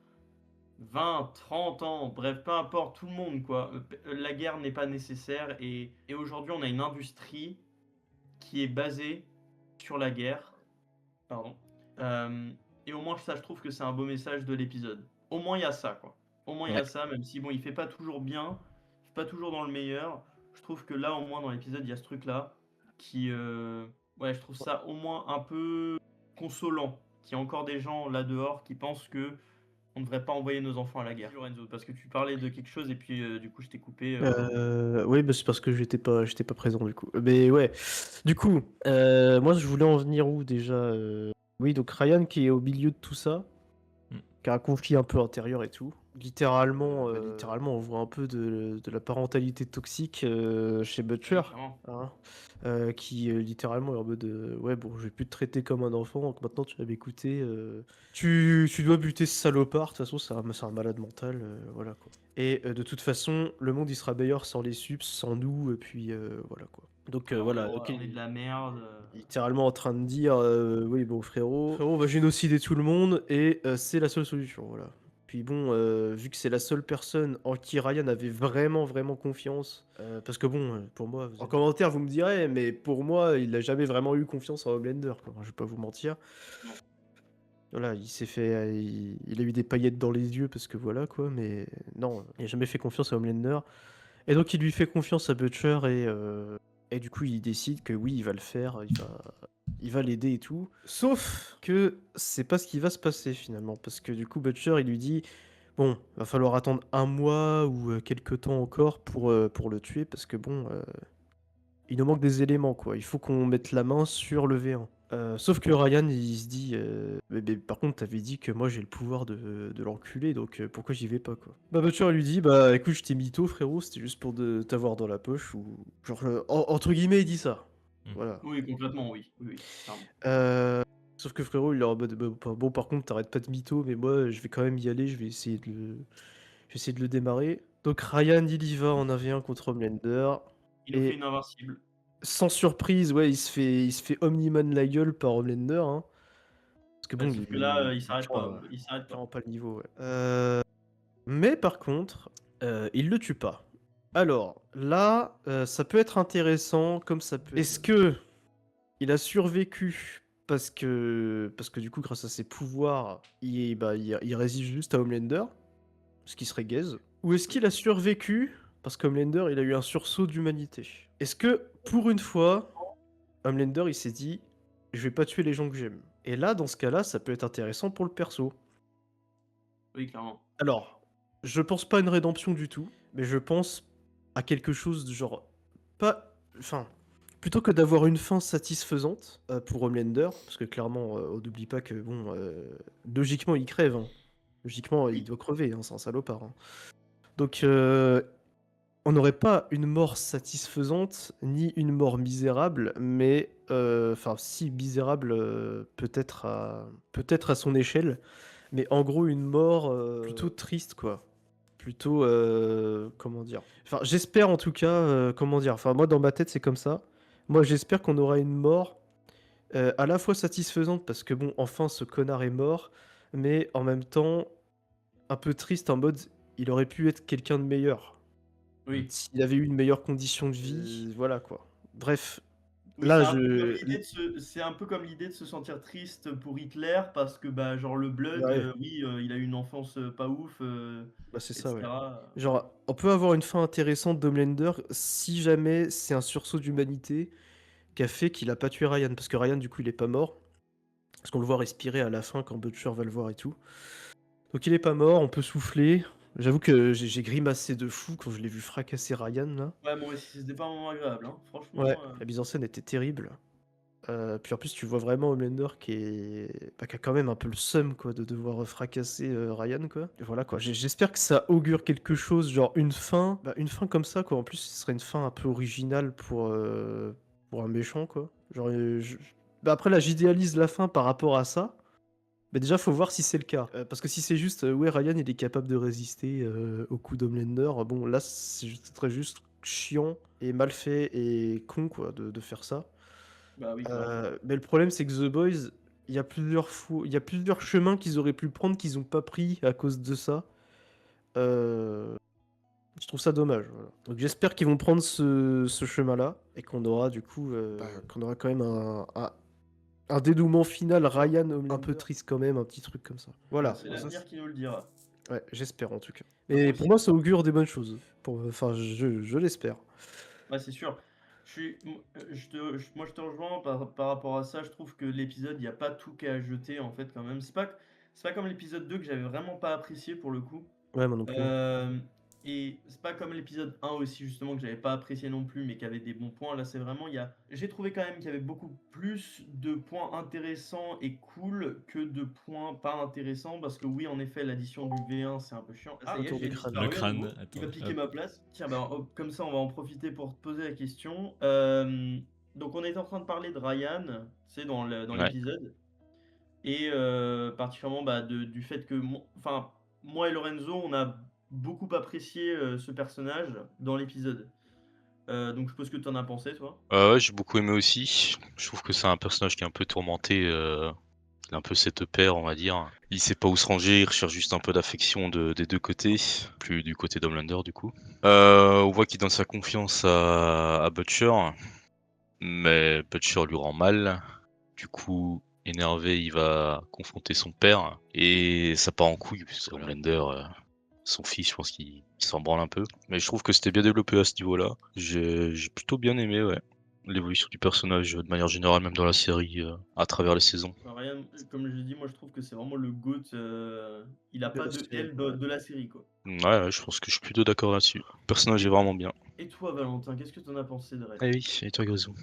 20, 30 ans, bref, peu importe, tout le monde, quoi. La guerre n'est pas nécessaire et aujourd'hui on a une industrie qui est basée sur la guerre. Pardon. Et au moins ça, je trouve que c'est un beau message de l'épisode. Au moins il y a ça, quoi. Au moins il y a Ouais. ça, même si bon, il fait pas toujours bien, il fait pas toujours dans le meilleur. Je trouve que là, au moins dans l'épisode, il y a ce truc-là qui, ouais, je trouve ça au moins un peu consolant. Qu'il y a encore des gens là dehors qui pensent que on ne devrait pas envoyer nos enfants à la guerre. Lorenzo, parce que tu parlais de quelque chose et puis du coup je t'ai coupé. Oui, bah, c'est parce que j'étais pas présent du coup. Mais ouais, du coup, moi je voulais en venir où déjà Oui, donc Ryan qui est au milieu de tout ça. qui a un conflit un peu intérieur et tout. Littéralement, littéralement on voit un peu de la parentalité toxique chez Butcher. Clairement. Hein, qui littéralement est en mode ouais bon je vais plus te traiter comme un enfant donc maintenant tu vas m'écouter tu dois buter ce salopard de toute façon c'est un malade mental voilà quoi et de toute façon le monde il sera meilleur sans les subs sans nous et puis voilà quoi donc voilà ok On est de la merde. littéralement en train de dire oui bon frérot on va génocider tout le monde et c'est la seule solution voilà puis bon, vu que c'est la seule personne en qui Ryan avait vraiment, vraiment confiance, parce que bon, pour moi, en commentaire, vous me direz, mais pour moi, il n'a jamais vraiment eu confiance en Homelander, quoi. Je vais pas vous mentir. Non. Voilà, il s'est fait, il a eu des paillettes dans les yeux parce que voilà, quoi, mais non, il n'a jamais fait confiance à Homelander. Et donc, il lui fait confiance à Butcher et du coup, il décide que oui, il va le faire, il va l'aider et tout. Sauf que c'est pas ce qui va se passer finalement, parce que du coup Butcher il lui dit bon, va falloir attendre un mois ou quelques temps encore pour le tuer, parce que bon, il nous manque des éléments quoi. Il faut qu'on mette la main sur le V1. Sauf que Ryan il se dit mais par contre t'avais dit que moi j'ai le pouvoir de l'enculer donc pourquoi j'y vais pas quoi. Bah Butcher lui dit bah écoute je t'ai mytho frérot c'était juste pour t'avoir dans la poche ou genre entre guillemets il dit ça. Voilà. Oui, concrètement, oui. Oui, clairement. Sauf que frérot, il est en mode bon, par contre, t'arrêtes pas de mytho, mais moi, je vais quand même y aller, je vais essayer de le démarrer. Donc Ryan, il y va en AV1 contre Homelander. Il nous fait Et une invincible. sans surprise, ouais, il se fait Omniman la gueule par Homelander. Hein. Parce que bon, Sauf que là, il s'arrête pas. Il s'arrête pas. clairement pas le niveau. Ouais. Mais par contre, il le tue pas. Alors là, ça peut être intéressant, comme ça peut. Est-ce que il a survécu parce que du coup, grâce à ses pouvoirs, il résiste juste à Homelander, ce qui serait gaze. Ou est-ce qu'il a survécu parce qu'Homelander, il a eu un sursaut d'humanité? Est-ce que, pour une fois, Homelander, il s'est dit, je vais pas tuer les gens que j'aime? Et là, dans ce cas-là, ça peut être intéressant pour le perso. Oui, clairement. Alors, je pense pas à une rédemption du tout, mais je pense à quelque chose de genre... Pas... Enfin... Plutôt que d'avoir une fin satisfaisante pour Homelander, parce que clairement, on n'oublie pas que, bon, logiquement, il crève. Hein. Logiquement, il doit crever, hein, c'est un salopard. Hein. Donc, on n'aurait pas une mort satisfaisante, ni une mort misérable, mais, enfin, si misérable, peut-être à son échelle, mais en gros, une mort plutôt triste, quoi. Plutôt, comment dire. Enfin, j'espère en tout cas, comment dire. Enfin, moi, dans ma tête, c'est comme ça. Moi, j'espère qu'on aura une mort à la fois satisfaisante parce que bon, enfin, ce connard est mort, mais en même temps, un peu triste en mode, il aurait pu être quelqu'un de meilleur. Oui. S'il avait eu une meilleure condition de vie, voilà quoi. Bref, Oui, là, c'est un peu comme l'idée de se sentir triste pour Hitler parce que bah genre le Blood, Ouais. oui, il a eu une enfance pas ouf, Bah, c'est ça, ouais. etc. Genre, on peut avoir une fin intéressante d'Homelander si jamais c'est un sursaut d'humanité qui a fait qu'il a pas tué Ryan, parce que Ryan, du coup, il est pas mort. Parce qu'on le voit respirer à la fin quand Butcher va le voir et tout. Donc il est pas mort, on peut souffler. J'avoue que j'ai grimacé de fou quand je l'ai vu fracasser Ryan là. Ouais, moi aussi, c'était pas un moment agréable, hein. Franchement. Ouais, la mise en scène était terrible. Puis en plus, tu vois vraiment Homelander qui a quand même un peu le seum quoi, de devoir fracasser Ryan quoi. Et voilà quoi, j'espère que ça augure quelque chose, genre une fin comme ça quoi. En plus, ce serait une fin un peu originale pour un méchant quoi. Genre, après là, j'idéalise la fin par rapport à ça. Mais déjà, faut voir si c'est le cas. Parce que si c'est juste, ouais, Ryan, il est capable de résister au coup d'Homelander, bon, là, c'est très juste chiant et mal fait et con, quoi, de faire ça. Bah oui, clairement. Mais le problème, c'est que The Boys, il y a plusieurs chemins qu'ils auraient pu prendre qu'ils n'ont pas pris à cause de ça. Je trouve ça dommage. Voilà. Donc j'espère qu'ils vont prendre ce chemin-là et qu'on aura du coup, qu'on aura quand même un dénouement final Ryan un peu triste quand même, un petit truc comme ça. Voilà. C'est l'avenir qui nous le dira. Ouais, j'espère en tout cas. Mais pour moi, ça augure des bonnes choses. Enfin, je l'espère. Ouais, c'est sûr. Moi, je te rejoins par rapport à ça. Je trouve que l'épisode, il n'y a pas tout qu'à ajouter, en fait, quand même. C'est pas comme l'épisode 2 que j'avais vraiment pas apprécié pour le coup. Ouais, moi non plus. Et c'est pas comme l'épisode 1 aussi, justement, que j'avais pas apprécié non plus, mais qui avait des bons points. Là, c'est vraiment, j'ai trouvé quand même qu'il y avait beaucoup plus de points intéressants et cool que de points pas intéressants. Parce que oui, en effet, l'addition du V1, c'est un peu chiant. Ah, ça y est, autour j'ai du crâne. disparu Le à crâne, nouveau. Il attends, va piquer hop. ma place. Tiens, bah, comme ça, on va en profiter pour te poser la question. Donc, on était en train de parler de Ryan, c'est dans Ouais. l'épisode. Et particulièrement bah, du fait que moi et Lorenzo, on a beaucoup apprécié ce personnage dans l'épisode. Donc je suppose que tu en as pensé, toi. Ouais, j'ai beaucoup aimé aussi. Je trouve que c'est un personnage qui est un peu tourmenté, il a un peu cette peur, on va dire. Il sait pas où se ranger, il recherche juste un peu d'affection des 2 côtés, plus du côté d'Homelander du coup. On voit qu'il donne sa confiance à Butcher, mais Butcher lui rend mal. Du coup, énervé, il va confronter son père et ça part en couille parce que Homelander, son fils, je pense qu'il s'en branle un peu. Mais je trouve que c'était bien développé à ce niveau-là. J'ai plutôt bien aimé, ouais, l'évolution du personnage de manière générale, même dans la série, à travers les saisons. Ryan, comme je l'ai dit, moi je trouve que c'est vraiment le GOAT. Il a De pas la de série, L de la série, quoi. Ouais, je pense que je suis plutôt d'accord là-dessus. Le personnage est vraiment bien. Et toi, Valentin, qu'est-ce que tu en as pensé de Red? Ah oui, et toi, Grisou?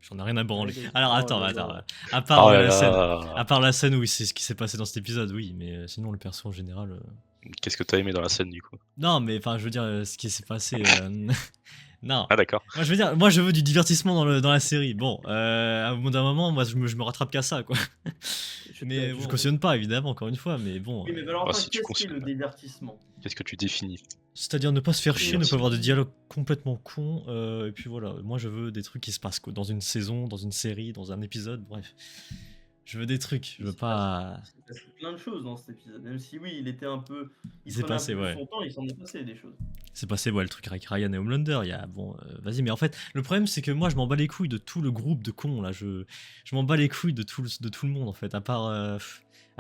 J'en ai rien à branler. Ouais, Alors oh attends, là attends. là. À part Oh là la scène. À là! part la scène où c'est ce qui s'est passé dans cet épisode, oui, mais sinon le perso en général. Qu'est-ce que t'as aimé dans la scène, du coup? Non, mais enfin, je veux dire, ce qui s'est passé. Non. Ah d'accord. Moi, je veux dire, moi, je veux du divertissement dans la série. Bon, à un bout d'un moment, moi, je me rattrape qu'à ça, quoi. Mais je cautionne pas, évidemment, encore une fois, mais bon. Oui, mais Valentin, si tu qu'est-ce qu'est cautionnes le pas. divertissement? Qu'est-ce que tu définis? C'est-à-dire ne pas se faire chier, ne pas avoir de Divertissement. dialogue complètement con, et puis voilà. Moi, je veux des trucs qui se passent, quoi, dans une saison, dans une série, dans un épisode, bref. Je veux des trucs, je veux pas. Il s'est passé plein de choses dans cet épisode. Même si oui, il était un peu. Il Il s'est prenait un passé, peu ouais. son temps, il s'en est passé des choses. C'est passé, ouais, le truc avec Ryan et Homelander, il y a, bon, vas-y, mais en fait, le problème, c'est que moi, je m'en bats les couilles de tout le groupe de cons, là, je m'en bats les couilles de tout le monde, en fait, à part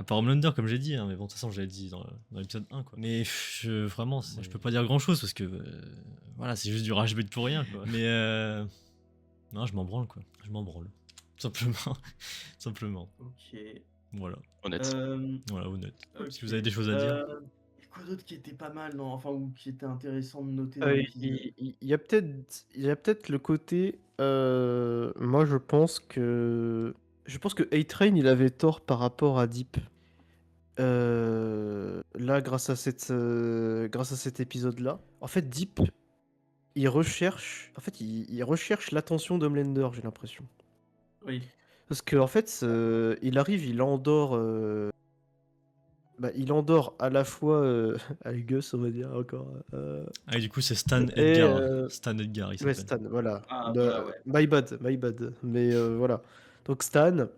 Homelander, comme j'ai dit, hein, mais bon, de toute façon, je l'ai dit dans l'épisode 1, quoi. Mais vraiment, je peux pas dire grand-chose, parce que, voilà, c'est juste du rage bait pour rien, quoi. Mais, non, je m'en branle, quoi, je m'en branle. Simplement, simplement, Ok. voilà, Honnête. voilà, honnête. Ok. Si vous avez des choses à dire. Et quoi d'autre qui était pas mal, non? Enfin, ou qui était intéressant de noter dans Il l'épisode? y a peut-être le côté. Moi, je pense que. Je pense que A-Train, il avait tort par rapport à Deep. Là, grâce à cet épisode-là. En fait, Deep, il recherche. En fait, il recherche l'attention d'Homelander, j'ai l'impression. Oui. Parce que en fait, il arrive, il endort. Il endort à la fois Algus, on va dire encore. Ah, et du coup, c'est Stan Et, Edgar. Stan Edgar, il Ouais, s'appelle. Stan, voilà. Ah, voilà, ouais. My bad. Mais voilà. Donc Stan,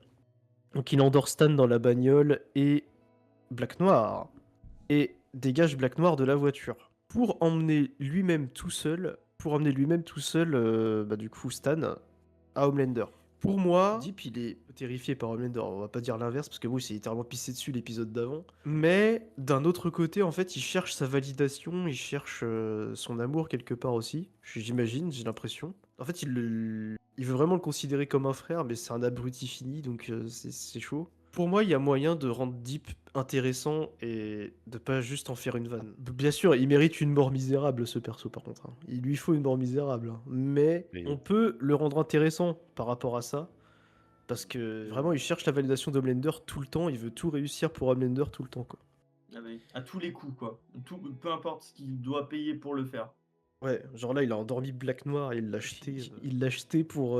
donc il endort Stan dans la bagnole et Black Noir. Et dégage Black Noir de la voiture. Pour emmener lui-même tout seul, du coup Stan, à Homelander. Pour moi, Deep, il est terrifié par Homelander. On va pas dire l'inverse, parce que oui, c'est littéralement pissé dessus l'épisode d'avant. Mais d'un autre côté, en fait, il cherche sa validation, il cherche son amour quelque part aussi. J'imagine, j'ai l'impression. En fait, il veut vraiment le considérer comme un frère, mais c'est un abruti fini, donc c'est chaud. Pour moi, il y a moyen de rendre Deep intéressant et de pas juste en faire une vanne. Bien sûr, il mérite une mort misérable, ce perso, par contre, hein. Il lui faut une mort misérable, hein. Mais Mais on peut le rendre intéressant par rapport à ça. Parce que vraiment, il cherche la validation d'Homelander tout le temps. Il veut tout réussir pour Homelander tout le temps, quoi. Ah oui. À tous les coups, quoi. Peu importe ce qu'il doit payer pour le faire. Ouais, genre là, il a endormi Black Noir et il l'a jeté pour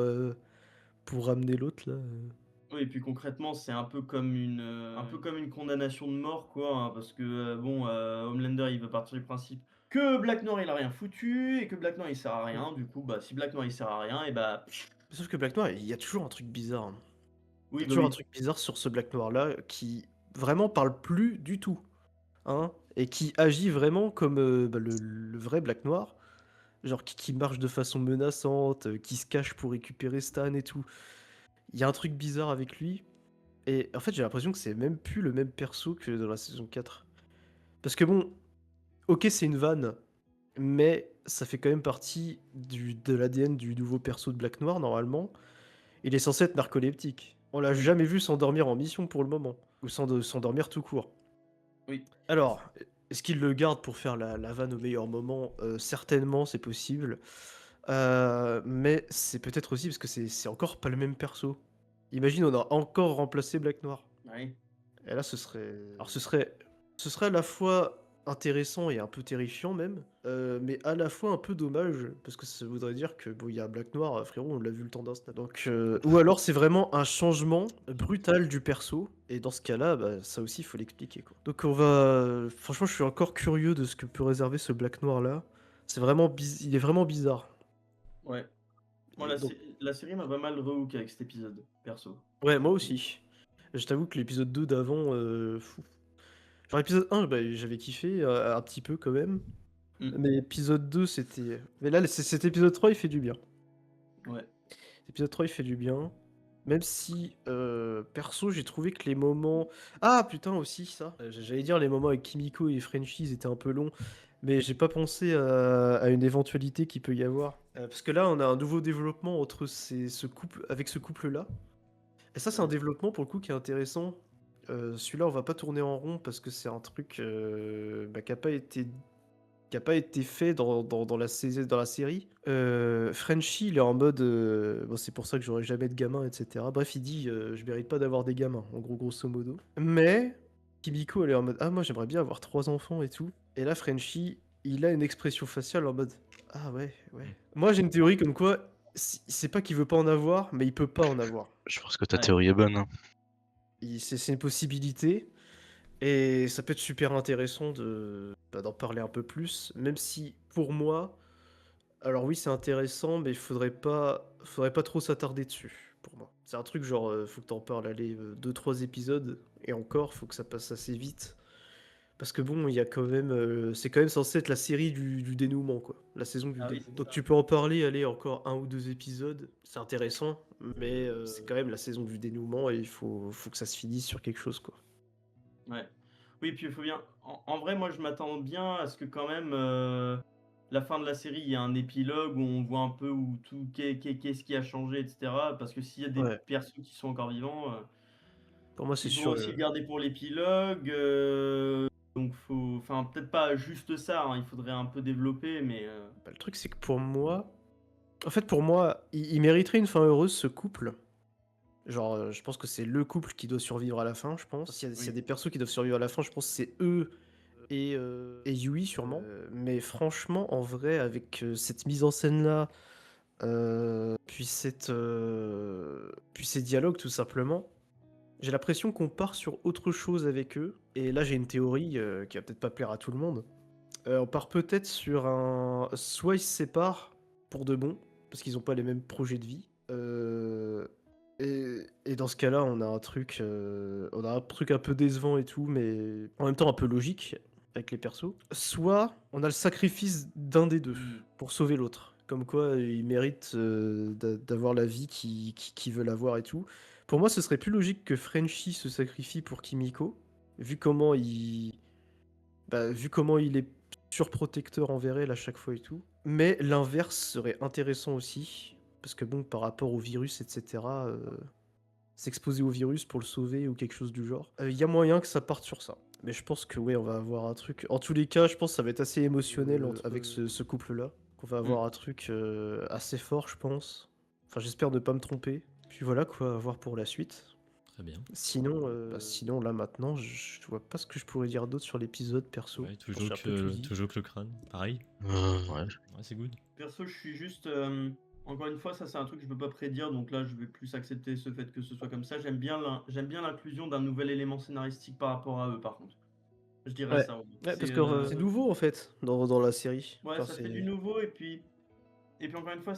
ramener l'autre, là. Oui, et puis concrètement, c'est un peu comme une condamnation de mort, quoi, hein, parce que Homelander, il veut partir du principe que Black Noir, il a rien foutu et que Black Noir, il sert à rien. Du coup, bah, si Black Noir, il sert à rien, et bah, Sauf que Black Noir, il y a toujours un truc bizarre, hein. Il y oui, a bah toujours un oui. truc bizarre sur ce Black Noir-là qui vraiment parle plus du tout, hein, et qui agit vraiment comme le vrai Black Noir. Genre qui marche de façon menaçante, qui se cache pour récupérer Stan et tout. Il y a un truc bizarre avec lui. Et en fait, j'ai l'impression que c'est même plus le même perso que dans la saison 4. Parce que bon, ok, c'est une vanne, mais ça fait quand même partie de l'ADN du nouveau perso de Black Noir, normalement. Il est censé être narcoleptique. On l'a jamais vu s'endormir en mission pour le moment. Ou s'endormir tout court. Oui. Alors, Est-ce qu'il le garde pour faire la vanne au meilleur moment? Certainement, c'est possible. Mais c'est peut-être aussi parce que c'est encore pas le même perso. Imagine, on a encore remplacé Black Noir. Ouais. Et là, ce serait à la fois intéressant et un peu terrifiant même, mais à la fois un peu dommage, parce que ça voudrait dire que bon, il y a Black Noir, frérot, on l'a vu le temps d'un snap. Donc, ou alors c'est vraiment un changement brutal du perso, et dans ce cas-là, bah, ça aussi, il faut l'expliquer, quoi. Donc franchement, je suis encore curieux de ce que peut réserver ce Black Noir là. Il est vraiment bizarre. Ouais. Moi, Donc, la série m'a pas mal rehook avec cet épisode, perso. ouais, moi aussi. Je t'avoue que l'épisode 2 d'avant, fou. Genre l'épisode 1, bah, j'avais kiffé un petit peu quand même. Mm. Mais l'épisode 2, c'était. Mais là, cet épisode 3, il fait du bien. Ouais. L'épisode 3, il fait du bien. Même si, perso, j'ai trouvé que les moments. Ah putain, aussi, ça. J'allais dire les moments avec Kimiko et Frenchie, ils étaient un peu longs. Mais j'ai pas pensé à une éventualité qu'il peut y avoir. Parce que là, on a un nouveau développement entre ce couple, avec ce couple-là. Et ça, c'est un développement pour le coup qui est intéressant. Celui-là, on va pas tourner en rond parce que c'est un truc bah, qui a pas été fait dans la série. Frenchie, il est en mode bon, c'est pour ça que j'aurai jamais de gamin, etc. Bref, il dit je mérite pas d'avoir des gamins, en gros, grosso modo. Mais Kimiko, elle est en mode ah, moi j'aimerais bien avoir 3 enfants et tout. Et là, Frenchie, il a une expression faciale en mode ah ouais, ouais. Moi, j'ai une théorie comme quoi c'est pas qu'il veut pas en avoir, mais il peut pas en avoir. Je pense que ta Ouais. théorie est bonne. Hein. C'est une possibilité. Et ça peut être super intéressant d'en parler un peu plus, même si pour moi, alors oui c'est intéressant, mais faudrait pas trop s'attarder dessus, pour moi. C'est un truc genre, faut que t'en parles, allez, 2-3 épisodes, et encore, faut que ça passe assez vite. Parce que bon, il y a quand même, c'est quand même censé être la série du dénouement, quoi. La saison du Ah oui, dénouement. c'est Donc ça. tu peux en parler, allez, encore 1 ou 2 épisodes, c'est intéressant, mais c'est quand même la saison du dénouement, et faut que ça se finisse sur quelque chose, quoi. Ouais. Oui, puis il faut bien. En vrai, moi, je m'attends bien à ce que quand même la fin de la série, il y a un épilogue où on voit un peu où tout qu'est-ce qui a changé, etc. Parce que s'il y a des Ouais, persos qui sont encore vivants, pour moi c'est ils vont sûr. aussi le garder pour l'épilogue. Donc faut, enfin peut-être pas juste ça. Hein, il faudrait un peu développer, mais Bah, le truc, c'est que pour moi, en fait, pour moi, il mériterait une fin heureuse, ce couple. Genre, je pense que c'est le couple qui doit survivre à la fin, je pense. S'il y a oui. des persos qui doivent survivre à la fin, je pense que c'est eux et Yui, sûrement. Mais franchement, en vrai, avec cette mise en scène-là, puis ces dialogues, tout simplement, j'ai l'impression qu'on part sur autre chose avec eux. Et là, j'ai une théorie qui va peut-être pas plaire à tout le monde. On part peut-être sur un. Soit ils se séparent pour de bon, parce qu'ils n'ont pas les mêmes projets de vie. Et dans ce cas-là, on a un truc un peu décevant et tout, mais en même temps un peu logique avec les persos. Soit on a le sacrifice d'un des deux pour sauver l'autre. Comme quoi, ils méritent d'avoir la vie qu'ils veulent avoir et tout. Pour moi, ce serait plus logique que Frenchie se sacrifie pour Kimiko, vu comment il est surprotecteur envers elle à chaque fois et tout. Mais l'inverse serait intéressant aussi, parce que bon, par rapport au virus, etc., s'exposer au virus pour le sauver ou quelque chose du genre, il y a moyen que ça parte sur ça. Mais je pense que oui, on va avoir un truc. En tous les cas, je pense que ça va être assez émotionnel avec ce couple-là. Qu'on va avoir un truc assez fort, je pense. Enfin, j'espère ne pas me tromper. Puis voilà quoi, à voir pour la suite. Très bien. Sinon, là maintenant, je vois pas ce que je pourrais dire d'autre sur l'épisode perso. Ouais, Je pense que j'ai un peu tout dit. toujours que le crâne. Pareil. Ouais. Ouais, c'est good. Perso, je suis juste. Encore une fois, ça c'est un truc que je peux pas prédire, donc là je vais plus accepter ce fait que ce soit comme ça. J'aime bien l'inclusion d'un nouvel élément scénaristique par rapport à eux, par contre. Je dirais Ouais. ça. Ouais, parce que c'est nouveau en fait dans la série. Ouais, Enfin, ça fait du nouveau et puis encore une fois,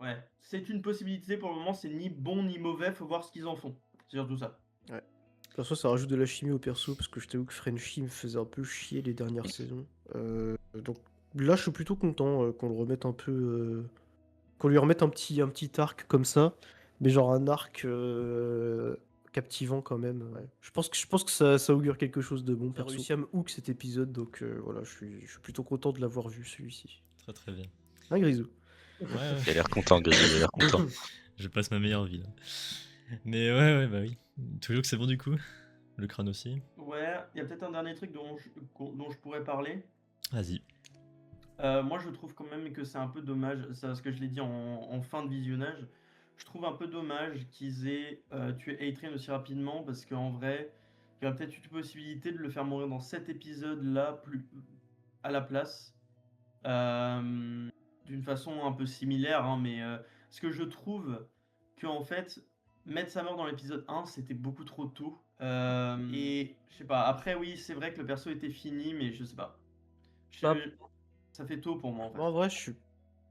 ouais, c'est une possibilité pour le moment. C'est ni bon ni mauvais. Faut voir ce qu'ils en font. C'est surtout ça. Ouais. Perso, ça rajoute de la chimie au perso parce que je t'avoue que Frenchie me faisait un peu chier les dernières saisons. Donc là, je suis plutôt content qu'on le remette un peu, qu'on lui remette un petit arc comme ça, mais genre un arc captivant quand même. Ouais. Je pense que ça augure quelque chose de bon. Perso. J'ai réussi à me hook cet épisode, donc voilà, je suis plutôt content de l'avoir vu celui-ci. Très très bien. Hein, Grisou? Ouais, Il a l'air content, Grisou, il a l'air content. Je passe ma meilleure vie là. Mais ouais, bah oui. Toujours que c'est bon du coup. le crâne aussi. Ouais, il y a peut-être un dernier truc dont je pourrais parler. Vas-y. Moi, je trouve quand même que c'est un peu dommage, c'est parce que je l'ai dit en fin de visionnage, je trouve un peu dommage qu'ils aient tué A-Train aussi rapidement, parce qu'en vrai, il y aurait peut-être eu possibilité de le faire mourir dans cet épisode-là, plus à la place, d'une façon un peu similaire, hein, mais ce que je trouve que en fait, mettre sa mort dans l'épisode 1, c'était beaucoup trop tôt. Et je sais pas, après, oui, c'est vrai que le perso était fini, mais je sais pas. Bah, Ça fait tôt pour moi, en fait. Moi, en vrai, je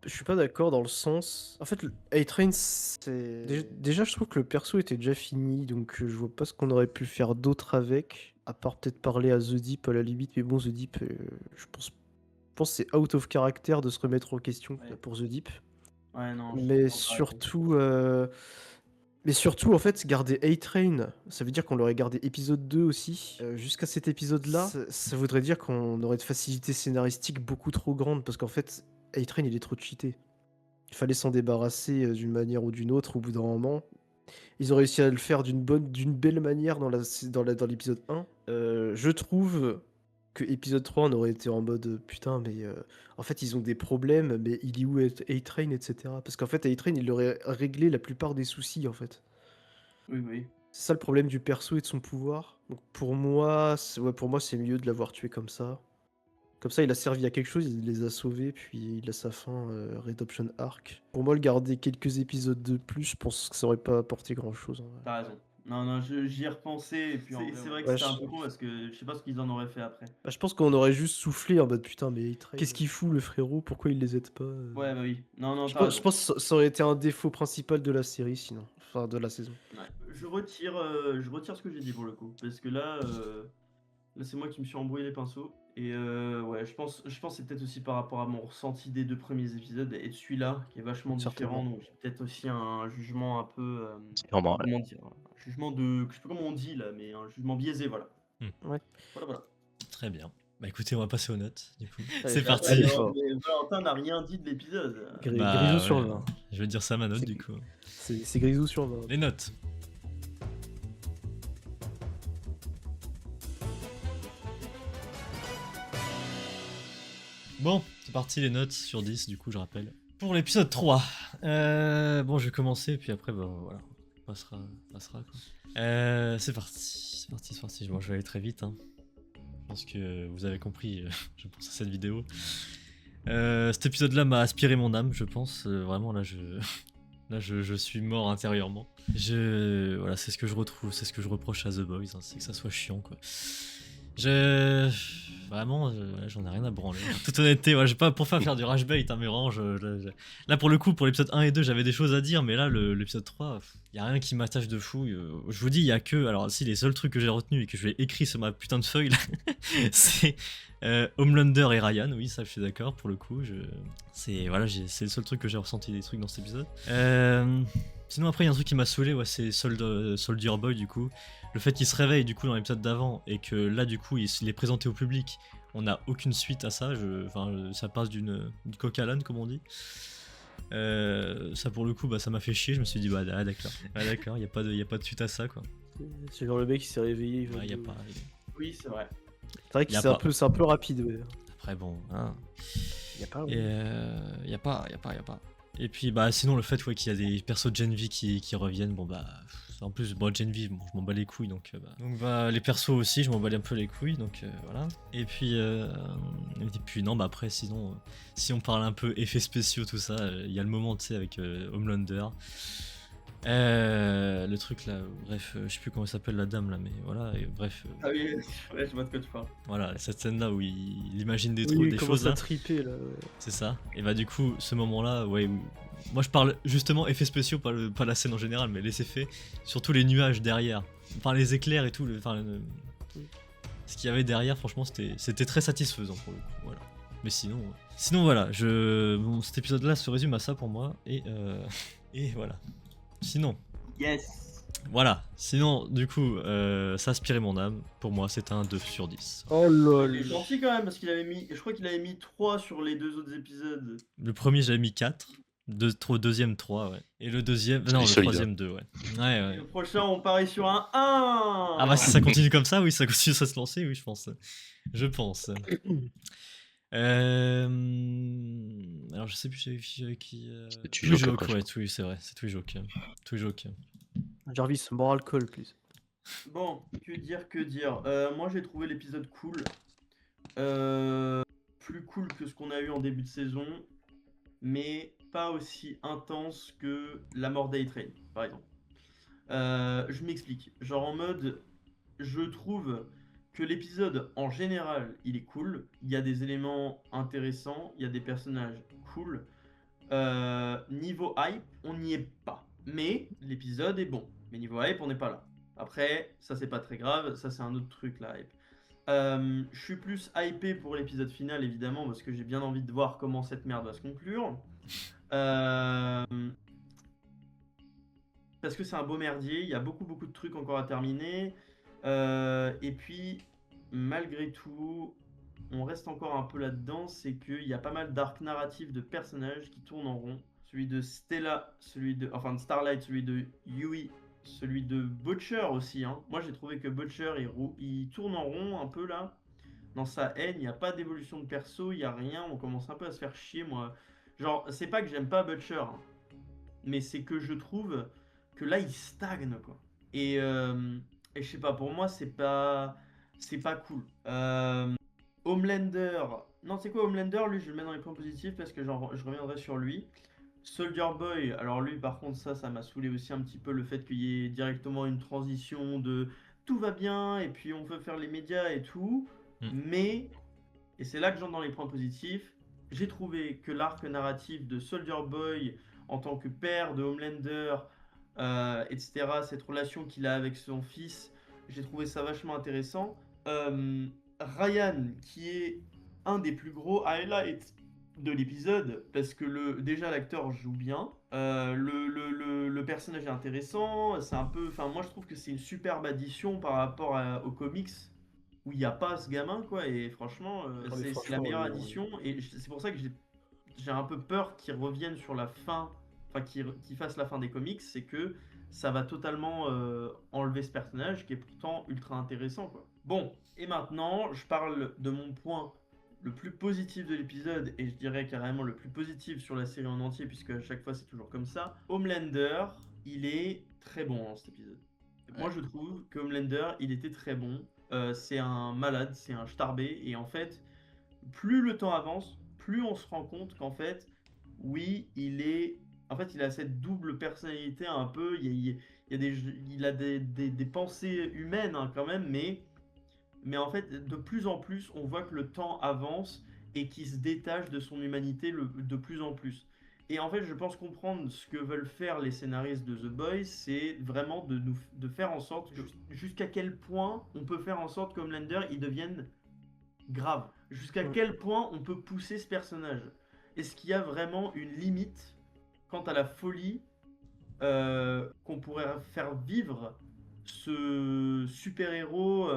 suis pas d'accord dans le sens. En fait, A-Train, c'est. Déjà, je trouve que le perso était déjà fini, donc je vois pas ce qu'on aurait pu faire d'autre avec, à part peut-être parler à The Deep à la limite, mais bon, The Deep, je pense que c'est out of character de se remettre en question Ouais. pour The Deep. Ouais, non, je Mais suis d'accord avec surtout, en fait, garder A-Train, ça veut dire qu'on l'aurait gardé épisode 2 aussi. Jusqu'à cet épisode-là, ça voudrait dire qu'on aurait de facilité scénaristique beaucoup trop grande, parce qu'en fait, A-Train, il est trop cheaté. Il fallait s'en débarrasser d'une manière ou d'une autre au bout d'un moment. Ils ont réussi à le faire d'une belle manière dans l'épisode 1. Je trouve que épisode 3, on aurait été en mode putain, mais en fait, ils ont des problèmes, mais il est où A-Train, etc. Parce qu'en fait, A-Train, il aurait réglé la plupart des soucis, en fait. Oui, oui. C'est ça le problème du perso et de son pouvoir. Donc pour moi, c'est mieux de l'avoir tué comme ça. Comme ça, il a servi à quelque chose, il les a sauvés, puis il a sa fin Redemption Arc. Pour moi, le garder quelques épisodes de plus, je pense que ça aurait pas apporté grand-chose. T'as raison. Non, non, j'y ai repensé, et puis c'est vrai que Ouais, c'était un peu con, parce que je sais pas ce qu'ils en auraient fait après. Bah, je pense qu'on aurait juste soufflé en mode putain, mais qu'est-ce qu'il fout le frérot? Pourquoi il les aide pas? Ouais, bah oui. Non, non, Je t'as pense, raison. je pense que ça aurait été un défaut principal de la série, sinon. Enfin, de la saison. Ouais. Je retire ce que j'ai dit pour le coup, parce que là c'est moi qui me suis embrouillé les pinceaux. Et ouais, je pense que c'est peut-être aussi par rapport à mon ressenti des 2 premiers épisodes et de celui-là qui est vachement différent. Certainement. Donc j'ai peut-être aussi un jugement un peu. Sûrement, ouais. Comment dire? Un jugement de. Je sais pas comment on dit là, mais un jugement biaisé, voilà. Ouais. Voilà. Très bien. Bah écoutez, on va passer aux notes, du coup. Allez, C'est bah, parti. allez, Mais Valentin n'a rien dit de l'épisode. Bah, Grisou sur ouais, 20. Je vais dire ça ma note, C'est- du coup. C'est Grisou sur 20. Les notes. Bon, c'est parti les notes sur 10, du coup, je rappelle. Pour l'épisode 3, bon, je vais commencer, puis après, bah voilà, on passera quoi. C'est parti. Bon, je vais aller très vite, hein. Je pense que vous avez compris, je pense à cette vidéo. Cet épisode-là m'a aspiré mon âme, je pense. Vraiment, là, je suis mort intérieurement. Voilà, c'est ce que je retrouve, c'est ce que je reproche à The Boys, hein, c'est que ça soit chiant, quoi. Vraiment, j'en ai rien à branler. En toute honnêteté, ouais, j'ai pas pour faire du rage bait, hein, mais vraiment, là pour le coup, pour l'épisode 1 et 2, j'avais des choses à dire, mais là, l'épisode 3, y a rien qui m'attache de fou. Je vous dis, il y a que. Alors, si les seuls trucs que j'ai retenus et que je vais écrire sur ma putain de feuille, là, c'est Homelander et Ryan, oui, ça je suis d'accord, pour le coup. C'est le seul truc que j'ai ressenti des trucs dans cet épisode. Sinon, après, il y a un truc qui m'a saoulé, ouais, c'est Soldier Boy, du coup. Le fait qu'il se réveille du coup dans l'épisode d'avant et que là du coup il est présenté au public, on n'a aucune suite à ça, ça passe du coq à l'âne comme on dit. Ça pour le coup bah, ça m'a fait chier, je me suis dit bah d'accord, y a pas de suite à ça quoi. C'est genre le mec qui s'est réveillé. Ouais, y a pas. Oui, c'est vrai. C'est vrai que c'est un peu rapide, ouais. Après bon, hein. Y a pas. Y a pas. Et puis bah sinon le fait ouais, qu'il y a des persos de Gen V qui reviennent, bon bah en plus bon, Gen V, bon, je m'en bats les couilles donc les persos aussi je m'en bats un peu les couilles donc voilà. Et puis non bah après sinon si on parle un peu effets spéciaux tout ça, il y a le moment tu sais avec Homelander. Le truc là, bref, je sais plus comment s'appelle la dame là, mais voilà, et bref. Ah oui, ouais, je vois de quoi tu parles. Voilà, cette scène là où il imagine des commence choses là. à triper là. C'est ça. Et bah du coup, ce moment là, ouais, moi je parle justement effets spéciaux, pas la scène en général, mais les effets, surtout les nuages derrière, enfin les éclairs et tout, ce qu'il y avait derrière, franchement, c'était très satisfaisant pour le coup, voilà. Mais sinon voilà, cet épisode là se résume à ça pour moi, et voilà. Sinon. Yes. Voilà. Sinon, du coup, ça aspirait mon âme. Pour moi, c'est un 2 sur 10. Oh lol. Il est gentil quand même parce qu'il avait mis. Je crois qu'il avait mis 3 sur les 2 autres épisodes. Le premier, j'avais mis 4. Deuxième 3, ouais. Et le deuxième... Non, le solide. troisième 2, ouais. Ouais. Le prochain, on parie sur un 1. Ah bah si ça continue comme ça, oui, ça continue à se lancer, oui, je pense. Je pense. Alors je sais plus avec qui... C'est Tujok Tujok, après, je ouais, crois. oui, c'est vrai, c'est Tujok. Tujok. Jarvis, more alcohol, please. Bon, que dire. Moi, j'ai trouvé l'épisode cool. Plus cool que ce qu'on a eu en début de saison, mais pas aussi intense que la mort d'A-Train, par exemple. Je m'explique. Genre en mode, je trouve que l'épisode en général, il est cool. Il y a des éléments intéressants, il y a des personnages cool. Niveau hype, on n'y est pas. Mais l'épisode est bon. Mais niveau hype, on n'est pas là. Après, ça c'est pas très grave, ça c'est un autre truc la hype. Je suis plus hypé pour l'épisode final évidemment parce que j'ai bien envie de voir comment cette merde va se conclure. Parce que c'est un beau merdier, il y a beaucoup de trucs encore à terminer. Et puis, malgré tout, on reste encore un peu là-dedans, c'est qu'il y a pas mal d'arcs narratifs de personnages qui tournent en rond. Celui de Stella, de Starlight, celui de Yui, celui de Butcher aussi. Hein. Moi j'ai trouvé que Butcher il tourne en rond un peu là. Dans sa haine, il n'y a pas d'évolution de perso, il n'y a rien, on commence un peu à se faire chier moi. Genre, c'est pas que j'aime pas Butcher, hein, mais c'est que je trouve que là il stagne quoi. Et je sais pas, pour moi c'est pas cool. Homelander, non c'est quoi Homelander, lui je le mets dans les points positifs parce que genre, je reviendrai sur lui. Soldier Boy, alors lui par contre ça m'a saoulé aussi un petit peu le fait qu'il y ait directement une transition de tout va bien et puis on veut faire les médias et tout, mais, et c'est là que j'entre dans les points positifs, j'ai trouvé que l'arc narratif de Soldier Boy en tant que père de Homelander, etc., cette relation qu'il a avec son fils, j'ai trouvé ça vachement intéressant. Ryan, qui est un des plus gros highlights de l'épisode, parce que déjà l'acteur joue bien, le personnage est intéressant, c'est un peu, enfin moi je trouve que c'est une superbe addition par rapport aux comics où il n'y a pas ce gamin quoi, et franchement c'est la meilleure addition, et c'est pour ça que j'ai un peu peur qu'il revienne sur la fin, enfin qu'il fasse la fin des comics, c'est que ça va totalement enlever ce personnage qui est pourtant ultra intéressant quoi. Bon, et maintenant je parle de mon point le plus positif de l'épisode, et je dirais carrément le plus positif sur la série en entier, puisque à chaque fois c'est toujours comme ça. Homelander, il est très bon dans cet épisode. Moi je trouve que Homelander, il était très bon. C'est un malade, c'est un starbé, et en fait, plus le temps avance, plus on se rend compte qu'en fait, oui, en fait, il a cette double personnalité un peu. Il a des pensées humaines hein, quand même, mais en fait, de plus en plus, on voit que le temps avance et qu'il se détache de son humanité de plus en plus. Et en fait, je pense comprendre ce que veulent faire les scénaristes de The Boys, c'est vraiment de faire en sorte jusqu'à quel point on peut faire en sorte qu'Homelander il devienne grave. Jusqu'à quel point on peut pousser ce personnage. Est-ce qu'il y a vraiment une limite quant à la folie qu'on pourrait faire vivre ce super-héros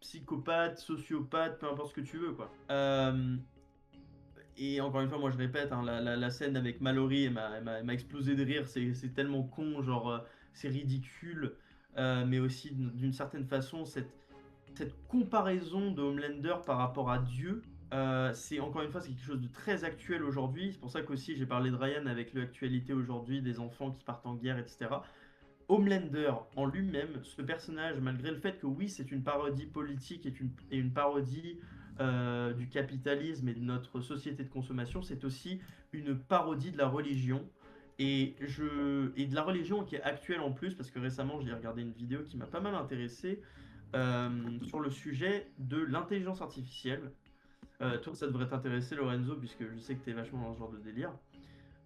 psychopathe, sociopathe, peu importe ce que tu veux quoi. Et encore une fois, moi je répète, hein, la scène avec Mallory elle m'a explosé de rire, c'est tellement con, genre c'est ridicule, mais aussi d'une certaine façon cette comparaison de Homelander par rapport à Dieu, c'est encore une fois c'est quelque chose de très actuel aujourd'hui. C'est pour ça qu'aussi j'ai parlé de Ryan avec l'actualité aujourd'hui, des enfants qui partent en guerre, etc. Homelander en lui-même, ce personnage, malgré le fait que oui, c'est une parodie politique et une parodie du capitalisme et de notre société de consommation, c'est aussi une parodie de la religion. Et de la religion qui est actuelle en plus, parce que récemment j'ai regardé une vidéo qui m'a pas mal intéressé sur le sujet de l'intelligence artificielle. Toi, ça devrait t'intéresser, Lorenzo, puisque je sais que tu es vachement dans ce genre de délire.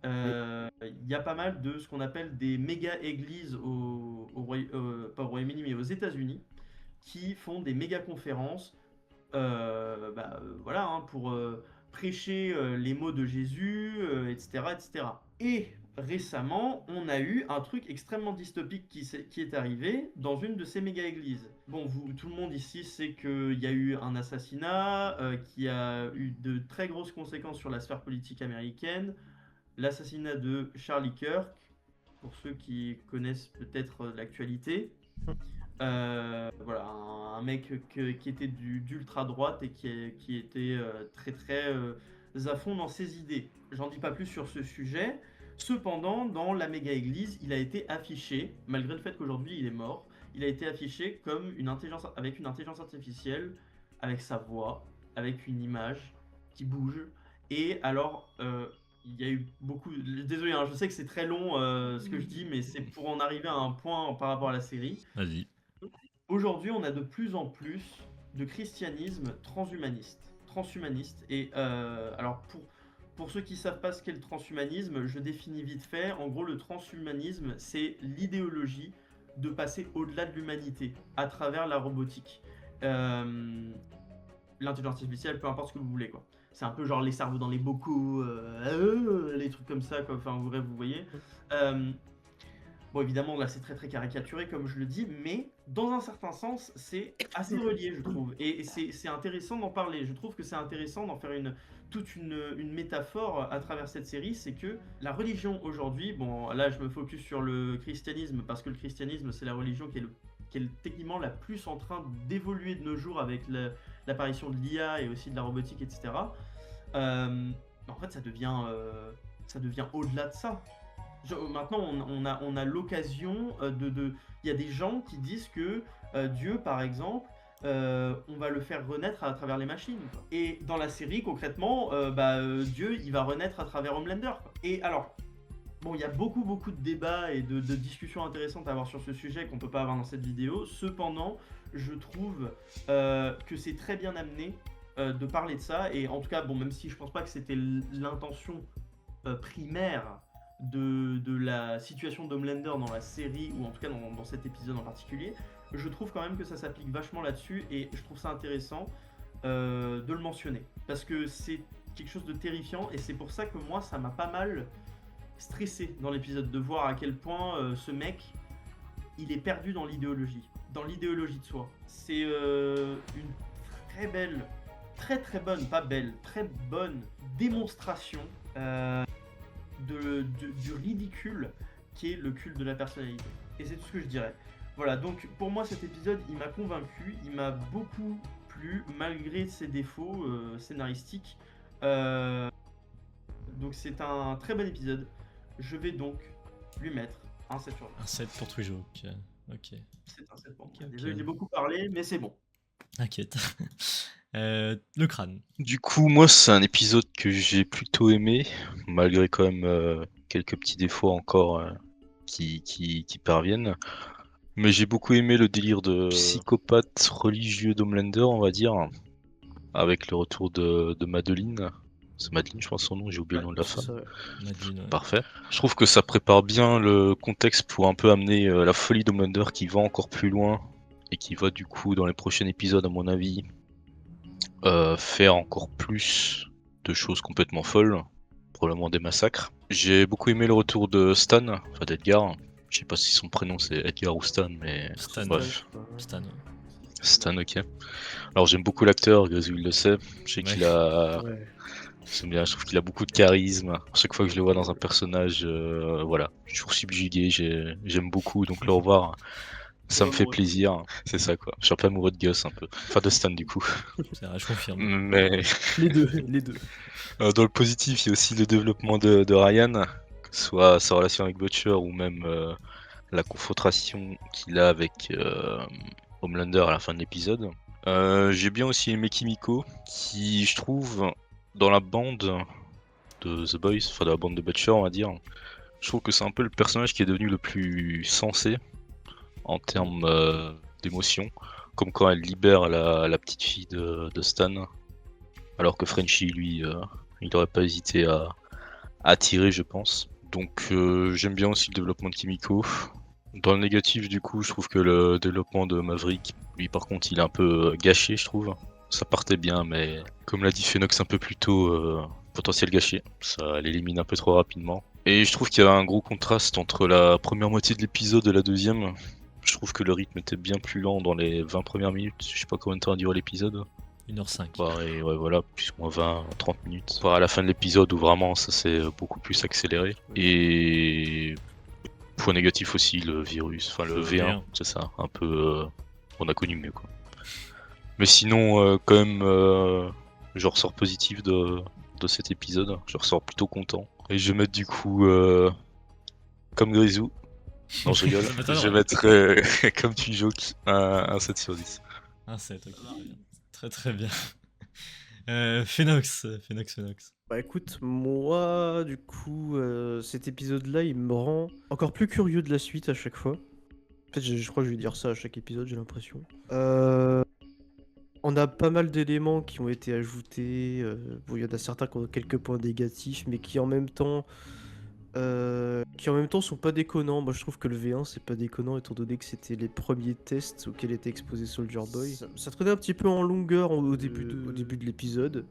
Il y a pas mal de ce qu'on appelle des méga-églises pas au Royaume-Uni, mais aux États-Unis, qui font des méga-conférences voilà, hein, pour prêcher les mots de Jésus, etc., etc. Et récemment, on a eu un truc extrêmement dystopique qui est arrivé dans une de ces méga-églises. Bon, tout le monde ici sait qu'il y a eu un assassinat qui a eu de très grosses conséquences sur la sphère politique américaine. l'assassinat de Charlie Kirk, pour ceux qui connaissent peut-être l'actualité. Voilà, un mec qui était d'ultra droite et qui était très très à fond dans ses idées. J'en dis pas plus sur ce sujet. Cependant, dans la méga église, il a été affiché, malgré le fait qu'aujourd'hui il est mort, il a été affiché comme avec une intelligence artificielle, avec sa voix, avec une image qui bouge. Et alors, il y a eu beaucoup. Désolé, hein, je sais que c'est très long ce que je dis, mais c'est pour en arriver à un point par rapport à la série. Vas-y. Aujourd'hui, on a de plus en plus de christianisme transhumaniste. Et alors, pour ceux qui ne savent pas ce qu'est le transhumanisme, je définis vite fait. En gros, le transhumanisme, c'est l'idéologie de passer au-delà de l'humanité à travers la robotique. L'intelligence artificielle, peu importe ce que vous voulez, quoi. C'est un peu genre les cerveaux dans les bocaux, les trucs comme ça, quoi. Enfin, bref, vous voyez. Bon, évidemment, là, c'est très très caricaturé, comme je le dis, mais dans un certain sens, c'est assez relié, je trouve. Et c'est intéressant d'en parler. Je trouve que c'est intéressant d'en faire toute une métaphore à travers cette série. C'est que la religion aujourd'hui, bon, là, je me focus sur le christianisme, parce que le christianisme, c'est la religion qui est techniquement la plus en train d'évoluer de nos jours avec l'apparition de l'IA et aussi de la robotique, etc. En fait, ça devient au-delà de ça. Maintenant, on a l'occasion il y a des gens qui disent que Dieu, par exemple, on va le faire renaître à travers les machines, quoi. Et dans la série, concrètement, Dieu, il va renaître à travers Homelander, quoi. Et alors, bon, il y a beaucoup de débats et de discussions intéressantes à avoir sur ce sujet qu'on peut pas avoir dans cette vidéo. Cependant, je trouve que c'est très bien amené de parler de ça. Et en tout cas, bon, même si je pense pas que c'était l'intention primaire de la situation d'Homelander dans la série, ou en tout cas dans cet épisode en particulier, je trouve quand même que ça s'applique vachement là-dessus, et je trouve ça intéressant de le mentionner, parce que c'est quelque chose de terrifiant, et c'est pour ça que moi, ça m'a pas mal stressé dans l'épisode, de voir à quel point ce mec, il est perdu dans l'idéologie de soi. C'est une très belle, très bonne, pas belle, très bonne démonstration du ridicule qui est le culte de la personnalité. Et c'est tout ce que je dirais. Voilà, donc pour moi cet épisode, il m'a convaincu, il m'a beaucoup plu, malgré ses défauts scénaristiques. Donc c'est un très bon épisode. Je vais donc lui mettre un 7 sur 10. Un 7 pour Twijouk. Ok. C'est un 7 pour moi. Désolé, j'ai beaucoup parlé, mais c'est bon. Inquiète. Le crâne. Du coup, moi, c'est un épisode que j'ai plutôt aimé, malgré quand même quelques petits défauts encore qui parviennent. Mais j'ai beaucoup aimé le délire de psychopathe religieux d'Homelander, on va dire, avec le retour de Madeline. C'est Madeline, je pense son nom, j'ai oublié le nom de la femme. Ça, ouais. Madeline, ouais. Parfait. Je trouve que ça prépare bien le contexte pour un peu amener la folie d'Homelander qui va encore plus loin et qui va du coup dans les prochains épisodes, à mon avis, faire encore plus de choses complètement folles, probablement des massacres. J'ai beaucoup aimé le retour de Stan, enfin d'Edgar. Je sais pas si son prénom c'est Edgar ou Stan, mais Stan. bref. Stan. Stan, ok. Alors j'aime beaucoup l'acteur, Grézu il le sait. Je sais qu'il a... Ouais. J'aime bien, je trouve qu'il a beaucoup de charisme. À chaque fois que je le vois dans un personnage, voilà, je suis toujours subjugué, j'aime beaucoup, donc le revoir, ça me fait plaisir. C'est ça quoi. Je suis un peu amoureux de Gus un peu. Enfin de Stan du coup. C'est vrai, je confirme. Mais Les deux. dans le positif, il y a aussi le développement de Ryan, que ce soit sa relation avec Butcher ou même la confrontation qu'il a avec Homelander à la fin de l'épisode. J'ai bien aussi aimé Kimiko, qui je trouve dans la bande de The Boys, enfin de la bande de Butcher on va dire, je trouve que c'est un peu le personnage qui est devenu le plus sensé en termes d'émotion, comme quand elle libère la petite fille de Stan, alors que Frenchie lui il n'aurait pas hésité à tirer je pense. Donc j'aime bien aussi le développement de Kimiko. Dans le négatif du coup je trouve que le développement de Maverick, lui par contre il est un peu gâché je trouve. Ça partait bien mais comme l'a dit Phénox un peu plus tôt, potentiel gâché, ça l'élimine un peu trop rapidement. Et je trouve qu'il y a un gros contraste entre la première moitié de l'épisode et la deuxième. Je trouve que le rythme était bien plus lent dans les 20 premières minutes, je sais pas combien de temps a duré l'épisode. 1h05. Bah, et ouais, voilà, plus ou moins 20, 30 minutes. Enfin, à la fin de l'épisode où vraiment ça s'est beaucoup plus accéléré. Et point négatif aussi, le virus, enfin le V1, c'est ça, un peu. On a connu mieux quoi. Mais sinon, quand même, je ressors positif de cet épisode. Je ressors plutôt content. Et je vais mettre du coup, comme Grisou. Non, je rigole. Je vais mettre, comme tu jokes, un 7 sur 10. Un 7, ok. Très très bien. Phénox. Bah écoute, moi, du coup, cet épisode-là, il me rend encore plus curieux de la suite à chaque fois. En fait, je crois que je vais dire ça à chaque épisode, j'ai l'impression. On a pas mal d'éléments qui ont été ajoutés. Bon, il y en a certains qui ont quelques points négatifs, mais qui en même temps sont pas déconnants. Moi je trouve que le V1 c'est pas déconnant étant donné que c'était les premiers tests auxquels était exposé Soldier Boy. Ça traînait un petit peu en longueur au début de l'épisode.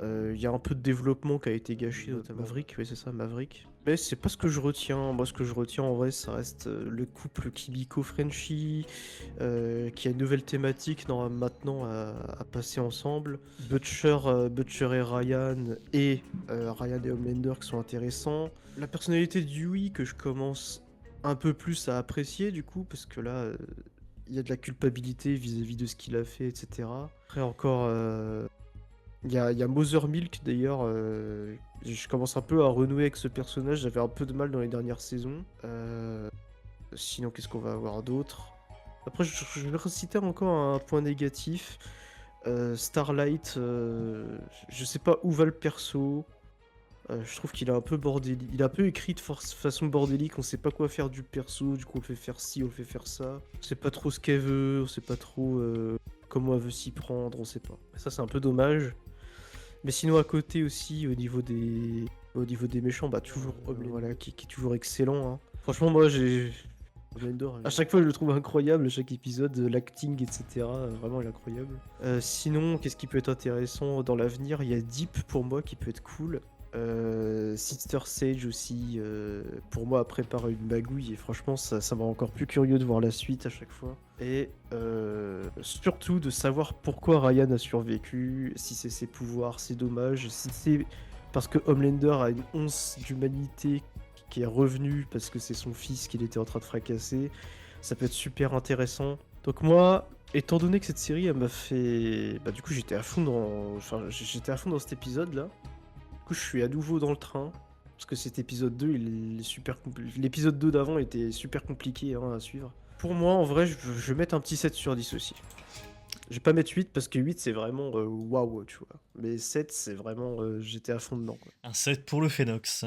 Il y a un peu de développement qui a été gâché, notamment Maverick, oui c'est ça, Maverick. Mais c'est pas ce que je retiens. Moi ce que je retiens en vrai ça reste le couple Kimiko-Frenchie, qui a une nouvelle thématique maintenant à passer ensemble. Butcher et Ryan et Homelander qui sont intéressants. La personnalité de Yui que je commence un peu plus à apprécier du coup, parce que là il y a de la culpabilité vis-à-vis de ce qu'il a fait, etc. Après encore... Il y a Mother Milk d'ailleurs, je commence un peu à renouer avec ce personnage, j'avais un peu de mal dans les dernières saisons. Sinon qu'est-ce qu'on va avoir d'autre? Après je vais reciter encore un point négatif. Starlight, je sais pas où va le perso. Je trouve qu'il est un peu bordélique, il est un peu écrit de façon bordélique, on sait pas quoi faire du perso, du coup on le fait faire ci, on le fait faire ça. On sait pas trop ce qu'elle veut, on sait pas trop comment elle veut s'y prendre, on sait pas. Ça c'est un peu dommage. Mais sinon à côté aussi au niveau des méchants, bah toujours Homelander, voilà, qui est toujours excellent. Hein. Franchement moi j'ai Homelander, à chaque fois je le trouve incroyable, chaque épisode, l'acting etc. Vraiment il est incroyable. Sinon qu'est-ce qui peut être intéressant dans l'avenir? Il y a Deep pour moi qui peut être cool. Sister Sage aussi pour moi a préparé une magouille et franchement ça m'a encore plus curieux de voir la suite à chaque fois. Et surtout de savoir pourquoi Ryan a survécu, si c'est ses pouvoirs, c'est dommage, si c'est parce que Homelander a une once d'humanité qui est revenue parce que c'est son fils qu'il était en train de fracasser, ça peut être super intéressant. Donc moi, étant donné que cette série elle m'a fait... Bah du coup j'étais à fond dans cet épisode là. Du coup, je suis à nouveau dans le train. Parce que cet épisode 2, il est super compliqué. L'épisode 2 d'avant était super compliqué à suivre. Pour moi, en vrai, je vais mettre un petit 7 sur 10 aussi. Je vais pas mettre 8 parce que 8 c'est vraiment waouh, tu vois. Mais 7 c'est vraiment j'étais à fond dedans. Quoi. Un 7 pour le Phénox.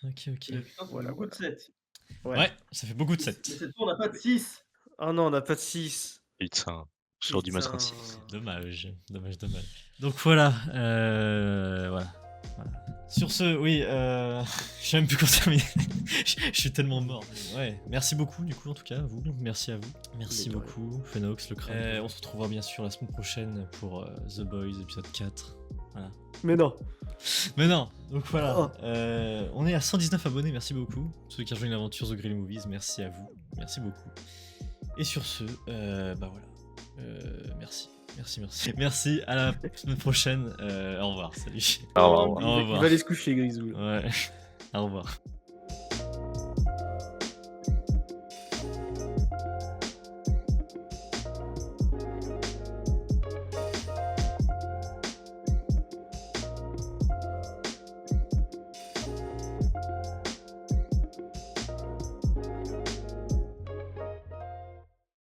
Ok. Putain, ça fait beaucoup de 7. Ouais, ça fait beaucoup de 7. Mais cette fois, on n'a pas de 6. Ah non, on n'a pas de 6. Putain, j'aurais dû mettre un 6. Dommage. Donc voilà. Sur ce, oui, je sais même plus comment terminer. Je suis tellement mort. Ouais, merci beaucoup du coup en tout cas à vous. Merci à vous. Merci beaucoup, Phénox, le crâne. On se retrouvera bien sûr la semaine prochaine pour The Boys épisode 4. Voilà. Mais non. Donc voilà. On est à 119 abonnés, merci beaucoup. Ceux qui rejoignent l'aventure The Grill Movies, merci à vous. Merci beaucoup. Et sur ce, bah voilà. Merci. Merci, à la semaine prochaine. Au revoir, salut. Au revoir. Au revoir. Il va aller se coucher, Grisou. Ouais, au revoir.